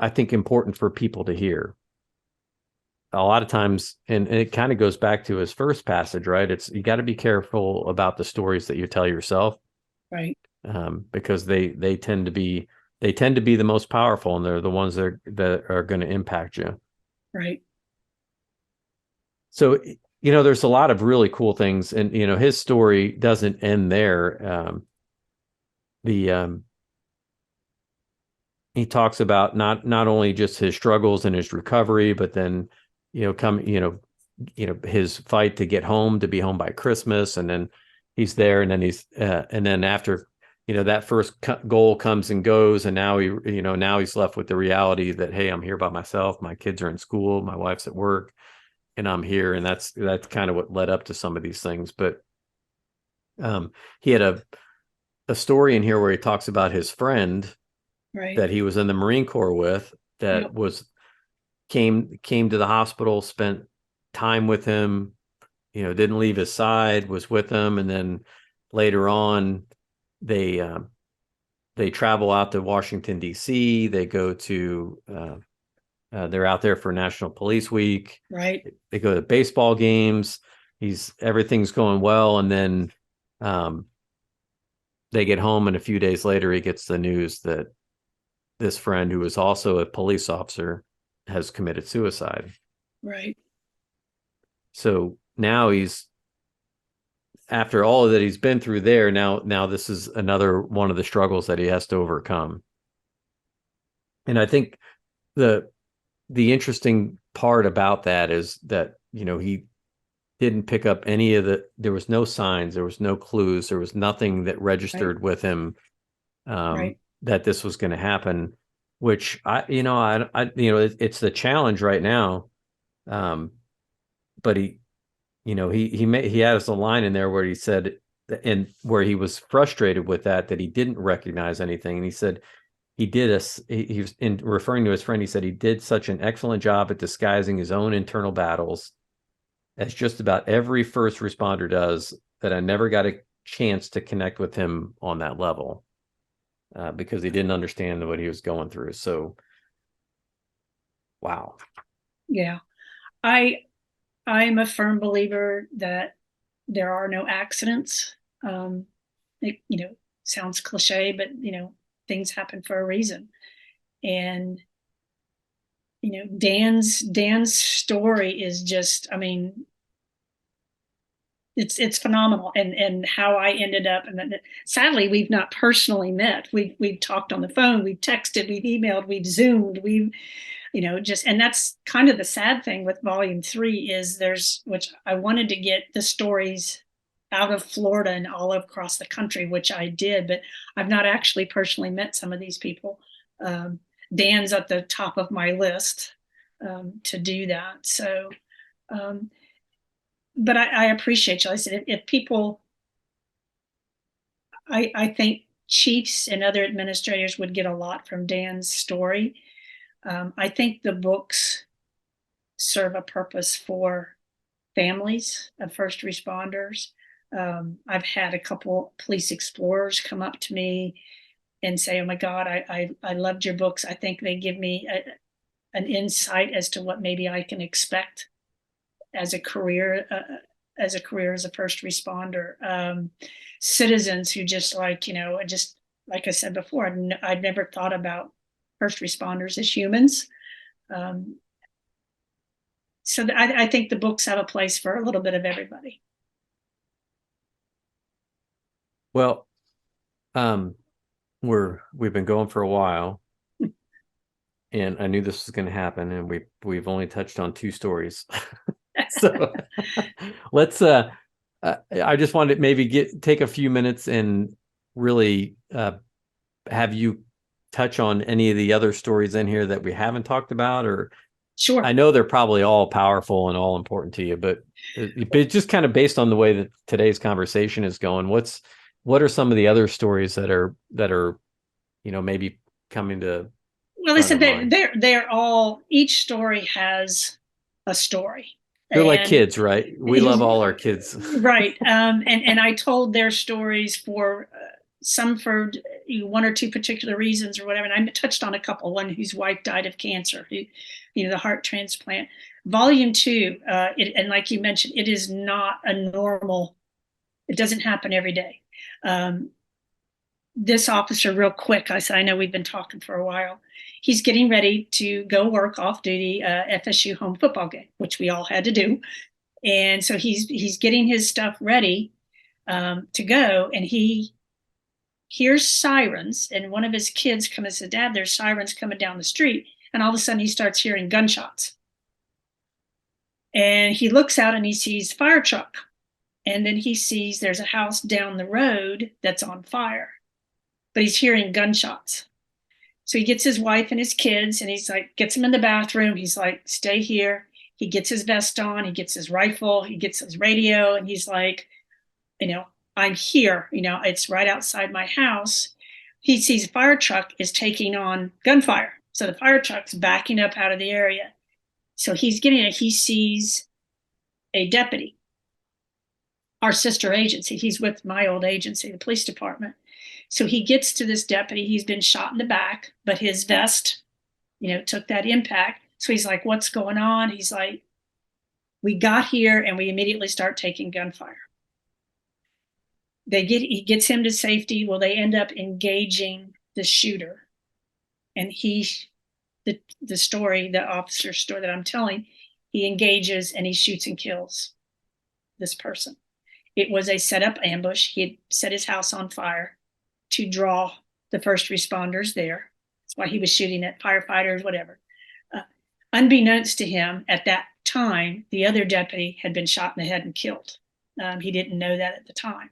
think important for people to hear. A lot of times, and it kind of goes back to his first passage, right? It's you got to be careful about the stories that you tell yourself, Right. because they tend to be the most powerful, and they're the ones that are going to impact you. Right. So, there's a lot of really cool things, and his story doesn't end there. The He talks about not only just his struggles and his recovery, but then his fight to get home, to be home by Christmas, and then he's there, and then and then after that first goal comes and goes, and now he's left with the reality that, hey, I'm here by myself, my kids are in school, my wife's at work, and I'm here, and that's kind of what led up to some of these things. But he had a story in here where he talks about his friend Right. that he was in the Marine Corps with, that Yep. was came to the hospital, spent time with him, didn't leave his side, was with him, and then later on they travel out to Washington D.C. They go to they're out there for National Police Week. Right. They go to baseball games. Everything's going well, and then they get home, and a few days later he gets the news that this friend, who was also a police officer, has committed suicide. Right. So now after all that he's been through there, now this is another one of the struggles that he has to overcome. And I think the interesting part about that is that, he didn't pick up there was no signs, there was no clues, there was nothing that registered Right. with him, Right. that this was going to happen, which it's the challenge right now. But he has a line in there where he said, and where he was frustrated with that he didn't recognize anything. And he said he was in referring to his friend, he said he did such an excellent job at disguising his own internal battles, as just about every first responder does, that I never got a chance to connect with him on that level, because he didn't understand what he was going through. So, wow. Yeah. I'm a firm believer that there are no accidents. It, sounds cliche, but things happen for a reason. And Dan's story is just, I mean, it's phenomenal, and how I ended up, and then, sadly we've not personally met. We've talked on the phone, we've texted, we've emailed, we've zoomed, we've just, and that's kind of the sad thing with volume 3 is which I wanted to get the stories out of Florida and all across the country, which I did, but I've not actually personally met some of these people. um, Dan's at the top of my list, to do that. So um, but I appreciate you. I said, if people, I think chiefs and other administrators would get a lot from Dan's story. I think the books serve a purpose for families of first responders. I've had a couple police explorers come up to me and say, "Oh my God, I loved your books. I think they give me an insight as to what maybe I can expect as a career, as a first responder." Citizens who just just like I said before, I'd never thought about first responders as humans. Um, so I think the books have a place for a little bit of everybody. Well, um, we've been going for a while, and I knew this was going to happen, and we've only touched on two stories. So let's I just wanted to maybe take a few minutes and really have you touch on any of the other stories in here that we haven't talked about, or I Sure. know they're probably all powerful and all important to you, but just kind of based on the way that today's conversation is going, what are some of the other stories that are maybe coming to Well, front listen, of mind? they're all, each story has a story. They're like And kids, right? We love all our kids. right. And I told their stories for some for one or two particular reasons or whatever. And I touched on a couple, one whose wife died of cancer, the heart transplant. Volume two, and like you mentioned, it is not a normal, it doesn't happen every day. Um, this officer, real quick, I said, I know we've been talking for a while. He's getting ready to go work off duty, FSU home football game, which we all had to do. And so he's getting his stuff ready to go, and he hears sirens, and one of his kids comes and says, Dad, there's sirens coming down the street. And all of a sudden he starts hearing gunshots. And he looks out and he sees fire truck. And then he sees there's a house down the road that's on fire, but he's hearing gunshots. So he gets his wife and his kids, and he's like, gets them in the bathroom. He's like, stay here. He gets his vest on, he gets his rifle, he gets his radio, and he's like, I'm here, it's right outside my house. He sees a fire truck is taking on gunfire. So the fire truck's backing up out of the area. So he sees a deputy, our sister agency. He's with my old agency, the police department. So he gets to this deputy. He's been shot in the back, but his vest, took that impact. So he's like, what's going on? He's like, we got here and we immediately start taking gunfire. He gets him to safety. Well, they end up engaging the shooter. And the officer's story that I'm telling, he engages and he shoots and kills this person. It was a set up ambush. He had set his house on fire to draw the first responders there. That's why he was shooting at firefighters, whatever. Unbeknownst to him, at that time, the other deputy had been shot in the head and killed. He didn't know that at the time.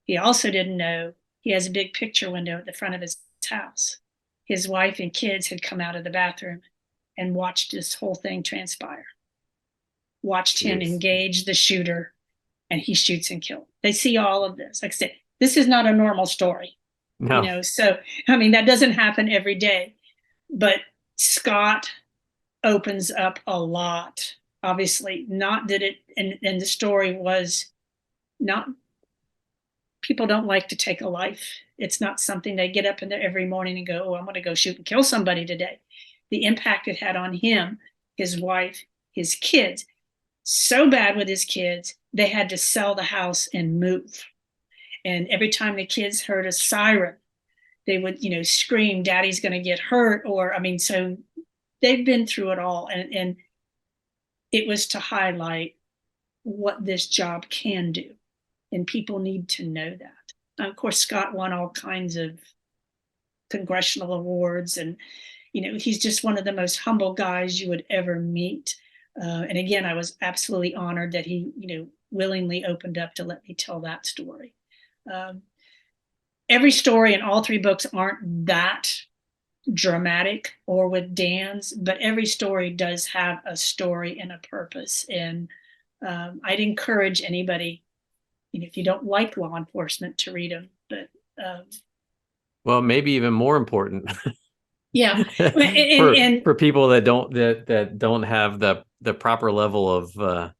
He also didn't know he has a big picture window at the front of his house. His wife and kids had come out of the bathroom and watched this whole thing transpire, watched him engage the shooter, and he shoots and kills. They see all of this. Like I said, this is not a normal story. No. So, that doesn't happen every day. But Scott opens up a lot. Obviously, not that it, and the story was not, people don't like to take a life. It's not something they get up in there every morning and go, oh, I'm going to go shoot and kill somebody today. The impact it had on him, his wife, his kids, so bad with his kids, they had to sell the house and move. And every time the kids heard a siren, they would, scream, Daddy's going to get hurt. So they've been through it all. And it was to highlight what this job can do. And people need to know that. Of course, Scott won all kinds of congressional awards. And, he's just one of the most humble guys you would ever meet. And again, I was absolutely honored that he, willingly opened up to let me tell that story. Every story in all three books aren't that dramatic or with Dan's, but every story does have a story and a purpose. And I'd encourage anybody, if you don't like law enforcement, to read them. But well, maybe even more important. Yeah, for people that don't have the proper level of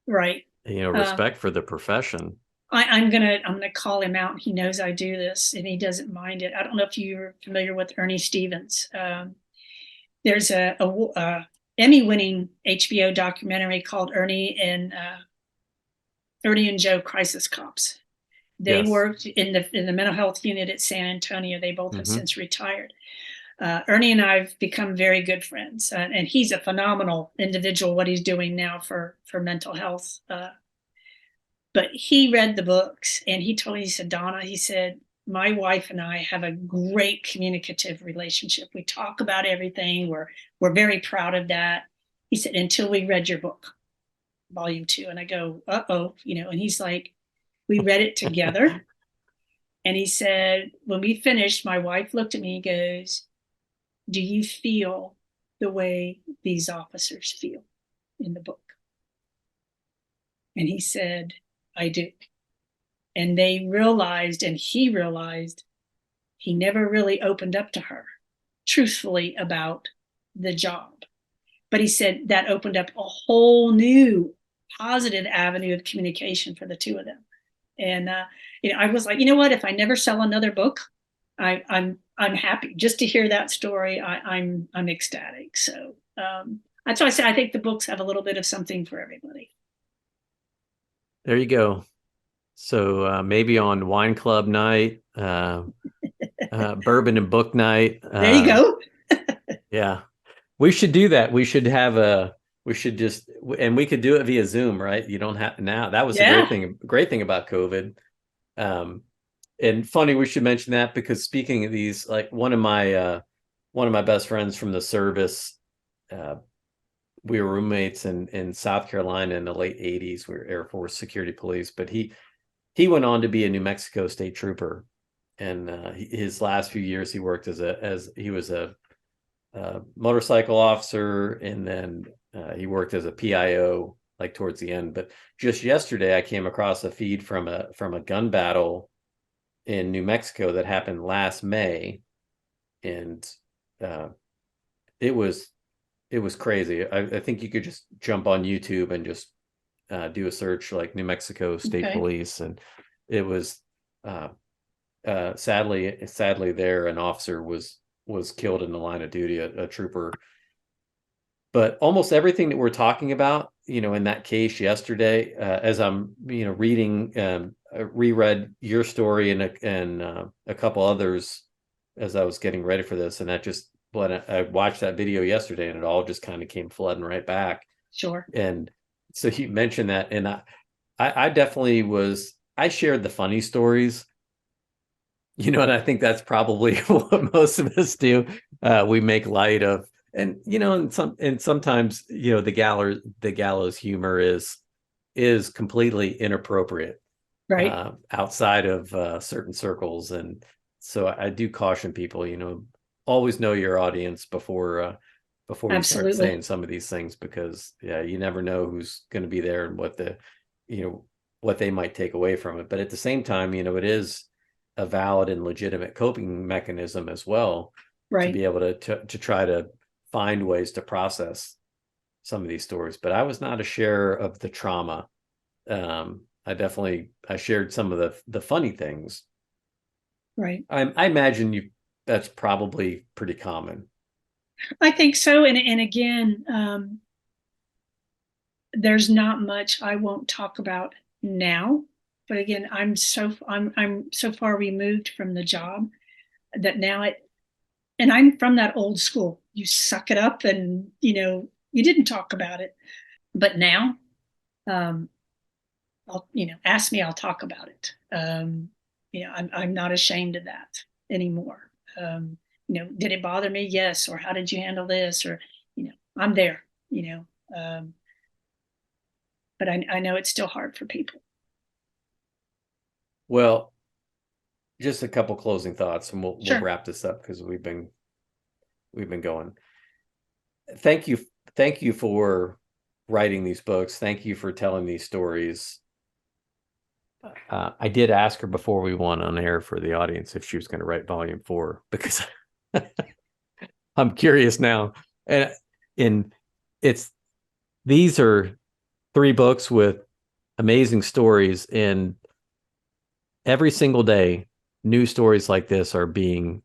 right, respect for the profession. I'm gonna call him out. He knows I do this, and he doesn't mind it. I don't know if you're familiar with Ernie Stevens. There's a Emmy-winning HBO documentary called Ernie and Joe Crisis Cops. They worked in the mental health unit at San Antonio. They both have since retired. Ernie and I've become very good friends, and he's a phenomenal individual. What he's doing now for mental health. But he read the books and he told me, he said, Donna, he said, my wife and I have a great communicative relationship. We talk about everything. We're very proud of that. He said, until we read your book, volume 2. And I go, uh-oh, and he's like, we read it together. And he said, when we finished, my wife looked at me and goes, do you feel the way these officers feel in the book? And he said, I do. And they realized, and he realized, he never really opened up to her truthfully about the job. But he said that opened up a whole new positive avenue of communication for the two of them. And I was like, you know what? If I never sell another book, I'm happy just to hear that story. I'm ecstatic. So that's why I say I think the books have a little bit of something for everybody. There you go. So maybe on wine club night, bourbon and book night. There you go. Yeah, we should do that. We should just, and we could do it via Zoom, right? You don't have now. That was a great thing about COVID. And funny, we should mention that because speaking of these, like one of my best friends from the service, we were roommates in South Carolina in the late 80s. We were Air Force security police, but he went on to be a New Mexico state trooper. And his last few years, he worked as he was a motorcycle officer, and then he worked as a PIO like towards the end. But just yesterday, I came across a feed from a gun battle in New Mexico that happened last May, and it was crazy. I think you could just jump on YouTube and just do a search like New Mexico State Police, and it was sadly there an officer was killed in the line of duty, a trooper. But almost everything that we're talking about, in that case yesterday, as I'm reading, reread your story and a couple others as I was getting ready for this, and I watched that video yesterday, and it all just kind of came flooding right back. Sure. And so you mentioned that, and I definitely I shared the funny stories, and I think that's probably what most of us do. We make light of, and and sometimes the gallows humor is completely inappropriate, right? Outside of certain circles, and so I do caution people, always know your audience before you start saying some of these things, because you never know who's going to be there and what they might take away from it. But at the same time, it is a valid and legitimate coping mechanism as well, right, to be able to try to find ways to process some of these stories. But I was not a sharer of the trauma. I shared some of the funny things. Right. I imagine that's probably pretty common. I think so. And again, there's not much I won't talk about now, but again, I'm so far removed from the job that now and I'm from that old school. You suck it up and, you didn't talk about it. But now, I'll, ask me, I'll talk about it. I'm not ashamed of that anymore. Did it bother me? Yes. Or how did you handle this? Or, I'm there, but I know it's still hard for people. Well, just a couple closing thoughts, and we'll wrap this up because we've been going. Thank you for writing these books. Thank you for telling these stories. I did ask her before we went on air for the audience if she was going to write volume 4, because I'm curious now. And these are 3 books with amazing stories, and every single day, new stories like this they're being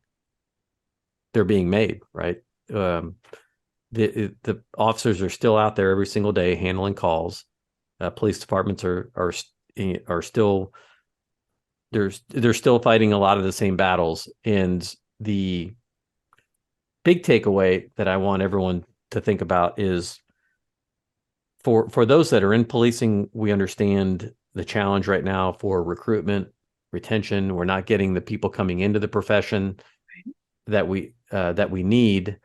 made, right? The officers are still out there every single day handling calls. Police departments are still they're still fighting a lot of the same battles. And the big takeaway that I want everyone to think about is, for those that are in policing, we understand the challenge right now for recruitment, retention. We're not getting the people coming into the profession that we need.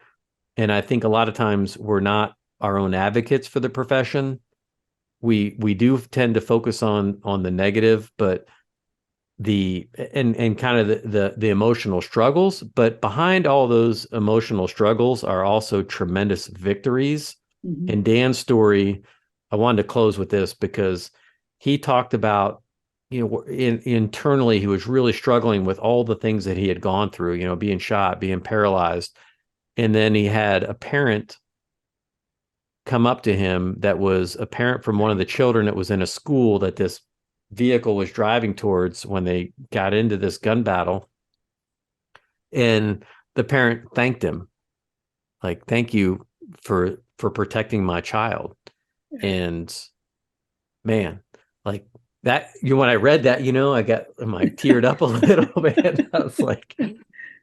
And I think a lot of times we're not our own advocates for the profession. We do tend to focus on the negative, but and kind of the emotional struggles, but behind all those emotional struggles are also tremendous victories. Mhm. And Dan's story, I wanted to close with this because he talked about, internally, he was really struggling with all the things that he had gone through, being shot, being paralyzed. And then he had a parent come up to him that was a parent from one of the children that was in a school that this vehicle was driving towards when they got into this gun battle. And the parent thanked him, like, thank you for protecting my child. And man, like that, when I read that, I got teared up a little bit. I was like,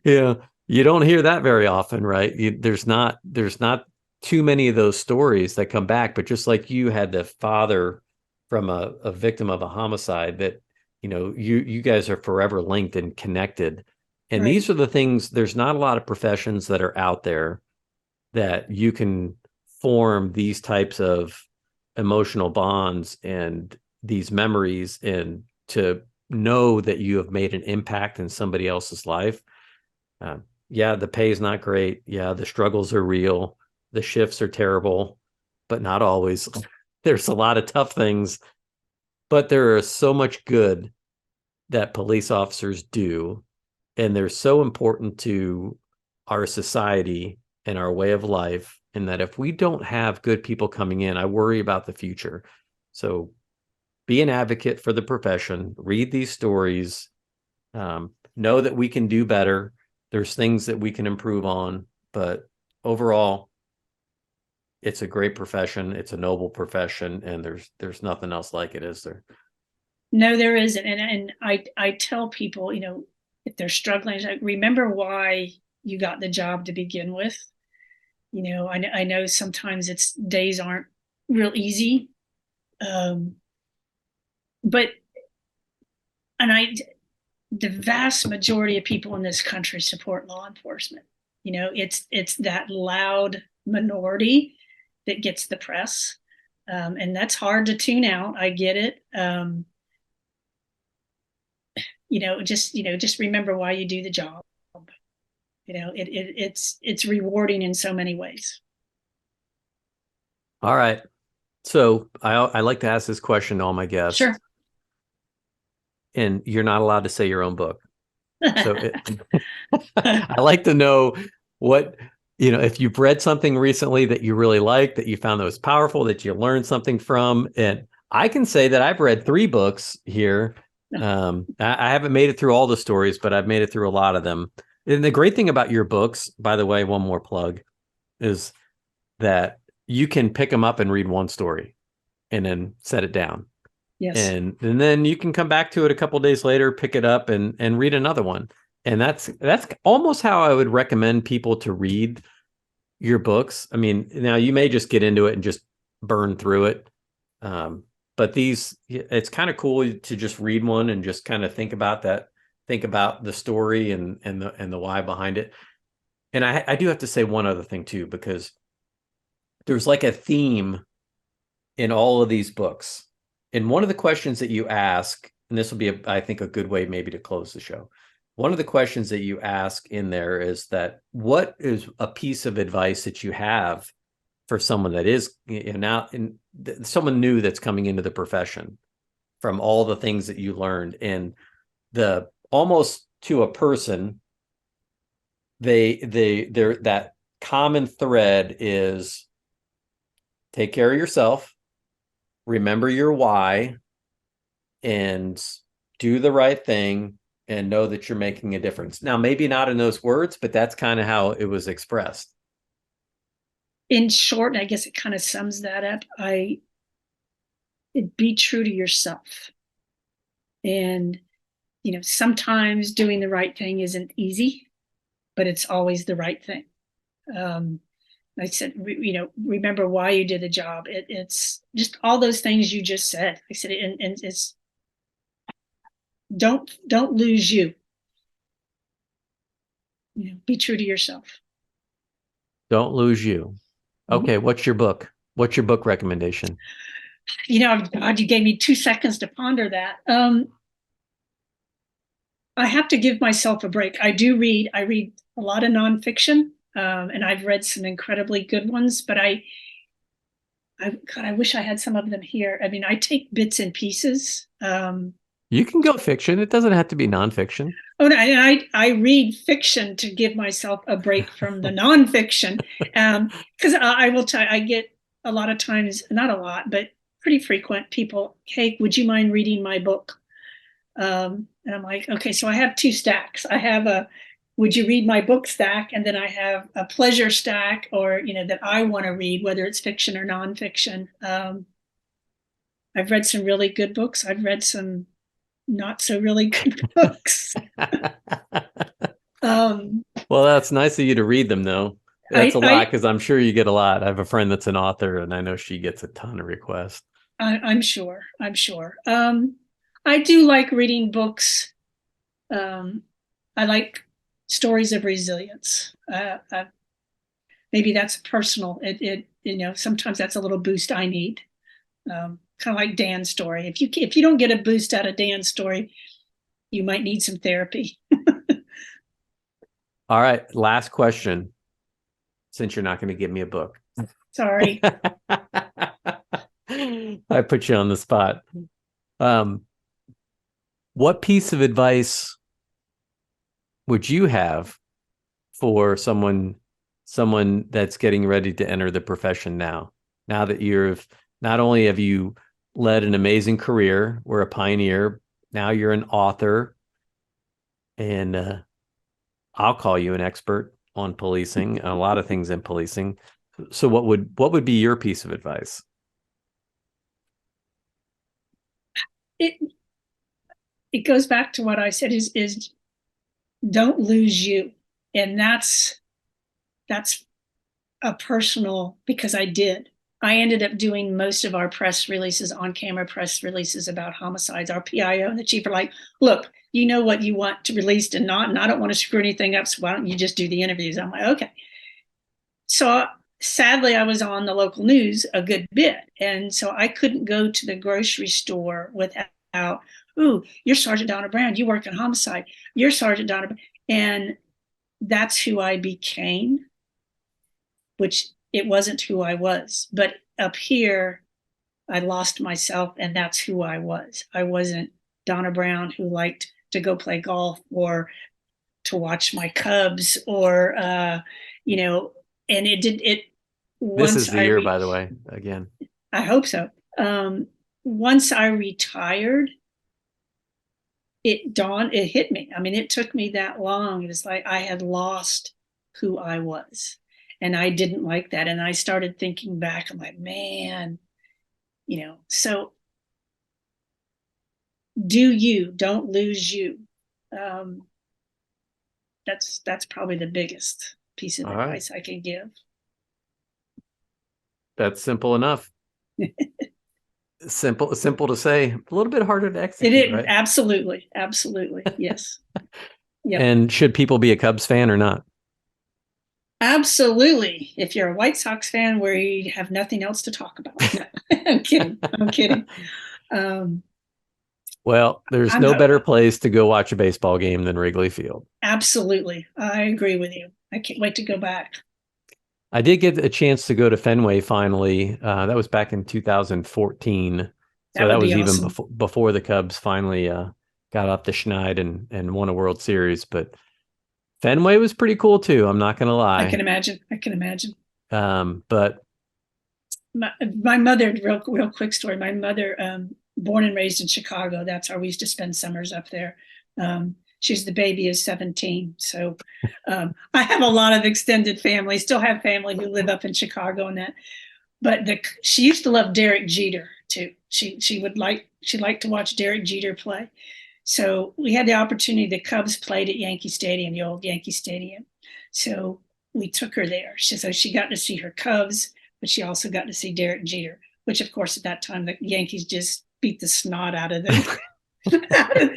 you don't hear that very often, right? There's not too many of those stories that come back, but just like you had the father from a victim of a homicide, that you guys are forever linked and connected. And Right. these are the things, there's not a lot of professions that are out there that you can form these types of emotional bonds and these memories, and to know that you have made an impact in somebody else's life. Yeah, the pay is not great. Yeah, the struggles are real. The shifts are terrible, but not always. There's a lot of tough things, but there is so much good that police officers do. And they're so important to our society and our way of life. And that if we don't have good people coming in, I worry about the future. So be an advocate for the profession, read these stories, know that we can do better. There's things that we can improve on, but overall, it's a great profession. It's a noble profession, and there's nothing else like it, is there? No, there isn't. And I tell people, if they're struggling, remember why you got the job to begin with. I know sometimes days aren't real easy. Um, but and the vast majority of people in this country support law enforcement. It's that loud minority that gets the press. And that's hard to tune out. I get it. Just remember why you do the job. It's rewarding in so many ways. All right. So I like to ask this question to all my guests. Sure. And you're not allowed to say your own book. So I like to know what, if you've read something recently that you really liked, that you found that was powerful, that you learned something from. And I can say that I've read 3 books here. I haven't made it through all the stories, but I've made it through a lot of them. And the great thing about your books, by the way, one more plug, is that you can pick them up and read one story and then set it down. Yes. And then you can come back to it a couple of days later, pick it up and read another one. And that's almost how I would recommend people to read your books. I mean, now you may just get into it and just burn through it. But it's kind of cool to just read one and just kind of think about the story and the why behind it. And I do have to say one other thing too, because there's like a theme in all of these books. And one of the questions that you ask, and this will be, I think, a good way maybe to close the show. One of the questions that you ask in there is that, what is a piece of advice that you have for someone that is someone new that's coming into the profession, from all the things that you learned? And the almost to a person, they're that common thread is: take care of yourself, remember your why, and do the right thing, and know that you're making a difference. Now, maybe not in those words, but that's kind of how it was expressed. In short, I guess it kind of sums that up. Be true to yourself. And, sometimes doing the right thing isn't easy, but it's always the right thing. Um, I said, remember why you did the job. It's just all those things you just said. I said, and it's don't lose you. Be true to yourself. Don't lose you. Okay, Mm-hmm. what's your book? What's your book recommendation? God, you gave me 2 seconds to ponder that. I have to give myself a break. I read a lot of nonfiction, and I've read some incredibly good ones, but God, I wish I had some of them here. I mean, I take bits and pieces. You can go fiction. It doesn't have to be nonfiction. Oh, no, I read fiction to give myself a break from the nonfiction. Because I will tell you, I get a lot of times, not a lot, but pretty frequent people, hey, would you mind reading my book? And I'm like, okay, so I have 2 stacks. I have a would you read my book stack, and then I have a pleasure stack, or that I want to read, whether it's fiction or nonfiction. I've read some really good books. I've read some not so really good books. Well, that's nice of you to read them, though. That's a lot, because I'm sure you get a lot. I have a friend that's an author, and I know she gets a ton of requests. I'm sure. I do like reading books. I like stories of resilience. Maybe that's personal. Sometimes that's a little boost I need. Kind of like Dan's story. If you don't get a boost out of Dan's story, you might need some therapy. All right, last question. Since you're not going to give me a book. Sorry. I put you on the spot. What piece of advice would you have for someone that's getting ready to enter the profession now? Now that not only have you led an amazing career, we're a pioneer, now you're an author, and I'll call you an expert on policing, a lot of things in policing. So what would be your piece of advice? It goes back to what I said is don't lose you. And that's a personal, because I ended up doing most of our press releases, on camera press releases about homicides. Our PIO and the chief are like, look, you know what you want to release and not, and I don't want to screw anything up. So why don't you just do the interviews? I'm like, okay. So sadly, I was on the local news a good bit. And so I couldn't go to the grocery store without, ooh, you're Sergeant Donna Brown. You work in homicide. You're Sergeant Donna Brown. And that's who I became, which it wasn't who I was. But up here, I lost myself, and that's who I was. I wasn't Donna Brown who liked to go play golf or to watch my Cubs or, and it. This is the year, by the way, again. I hope so. Once I retired, it hit me. I mean, it took me that long. It was like I had lost who I was, and I didn't like that. And I started thinking back. I'm like, man, so don't lose you. That's probably the biggest piece of advice I can give. That's simple enough. Simple to say, a little bit harder to execute. It is, right? Absolutely. Yes. Yep. And should people be a Cubs fan or not? Absolutely. If you're a White Sox fan where you have nothing else to talk about. I'm kidding. Well, there's no better place to go watch a baseball game than Wrigley Field. Absolutely. I agree with you. I can't wait to go back. I did get a chance to go to Fenway finally. That was back in 2014. So that was awesome. Even before the Cubs finally got up the schneid and won a World Series. But Fenway was pretty cool too. I'm not going to lie. I can imagine. But my mother, real quick story. My mother, born and raised in Chicago. That's how we used to spend summers up there. She's the baby of 17. So I have a lot of extended family, still have family who live up in Chicago and that. But she used to love Derek Jeter too. She liked to watch Derek Jeter play. So we had the opportunity, the Cubs played at Yankee Stadium, the old Yankee Stadium. So we took her there. So she got to see her Cubs, but she also got to see Derek Jeter, which of course at that time the Yankees just beat the snot out of them. That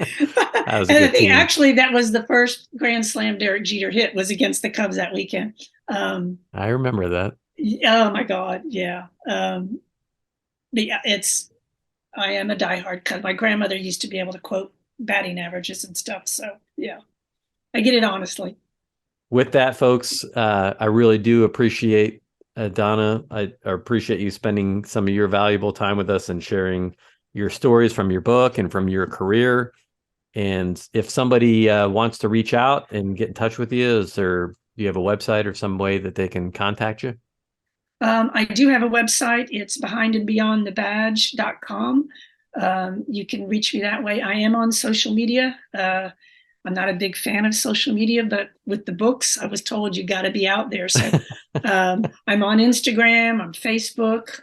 was a And I good think team. actually that was the first grand slam Derek Jeter hit was against the Cubs that weekend. I remember that. Oh my God, yeah. But yeah, I am a diehard Cub. My grandmother used to be able to quote batting averages and stuff. So yeah, I get it honestly. With that, folks, I really do appreciate Donna. I appreciate you spending some of your valuable time with us and sharing your stories from your book and from your career. And if somebody wants to reach out and get in touch with you, do you have a website or some way that they can contact you? I do have a website. It's behindandbeyondthebadge.com. You can reach me that way. I am on social media. I'm not a big fan of social media, but with the books, I was told you got to be out there. So I'm on Instagram, on Facebook,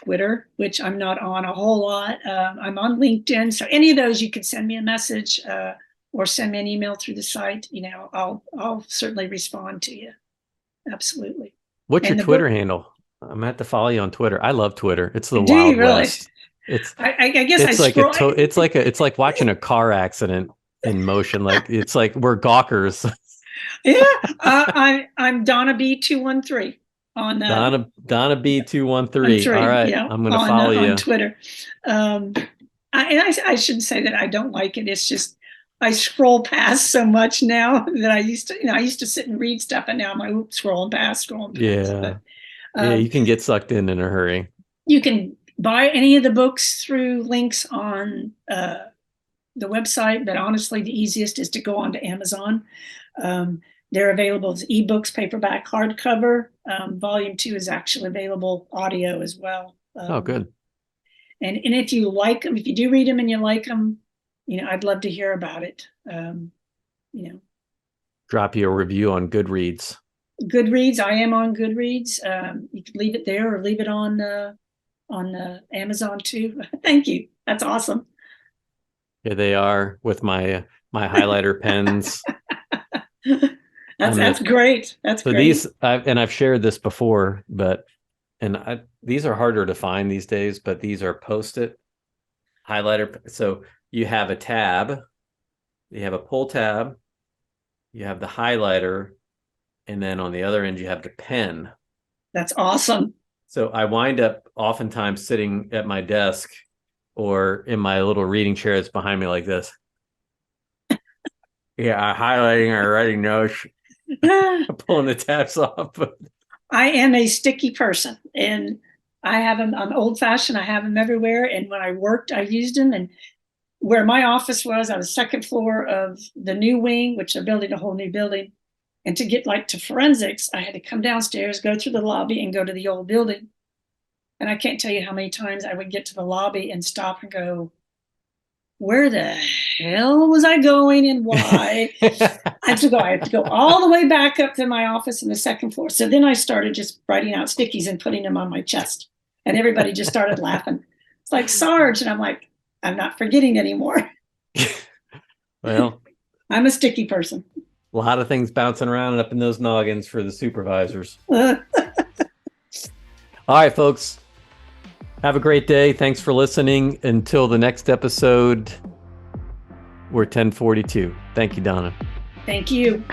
Twitter, which I'm not on a whole lot. I'm on LinkedIn. So any of those, you can send me a message or send me an email through the site. I'll certainly respond to you. Absolutely. What's And your Twitter handle? I'm gonna have to follow you on Twitter. I love Twitter. It's the do you Wild really? West. I guess I scroll. It's like watching a car accident in motion. Like it's like we're gawkers. Yeah, I'm Donna B213 on Donna B213. All right, yeah, I'm gonna follow you on Twitter. I shouldn't say that I don't like it. It's just I scroll past so much now that I used to sit and read stuff, and now I'm like scrolling past. Yeah, But, yeah, you can get sucked in a hurry. You can buy any of the books through links on the website, but honestly, the easiest is to go onto Amazon. They're available as ebooks, paperback, hardcover. Volume 2 is actually available audio as well. Oh, good. And if you like them, if you do read them and you like them, I'd love to hear about it. Drop you a review on Goodreads. Goodreads, I am on Goodreads. You can leave it there or leave it on Amazon too. Thank you. That's awesome. Here they are with my highlighter pens. That's great. That's so great. These, I've shared this before, these are harder to find these days, but these are Post-it highlighter. So you have a tab, you have a pull tab, you have the highlighter, and then on the other end, you have the pen. That's awesome. So I wind up oftentimes sitting at my desk or in my little reading chair that's behind me like this. Yeah, highlighting or writing notes, pulling the tabs off. I am a sticky person, and I have them. I'm old fashioned. I have them everywhere. And when I worked, I used them. And where my office was, I was second floor of the new wing, which they're building a whole new building. And to get to forensics, I had to come downstairs, go through the lobby, and go to the old building. And I can't tell you how many times I would get to the lobby and stop and go, where the hell was I going and why? I have to go all the way back up to my office in the second floor. So then I started just writing out stickies and putting them on my chest. And everybody just started laughing. It's like, Sarge. And I'm like, I'm not forgetting anymore. Well, I'm a sticky person. A lot of things bouncing around up in those noggins for the supervisors. All right, folks. Have a great day. Thanks for listening. Until the next episode, we're 1042. Thank you, Donna. Thank you.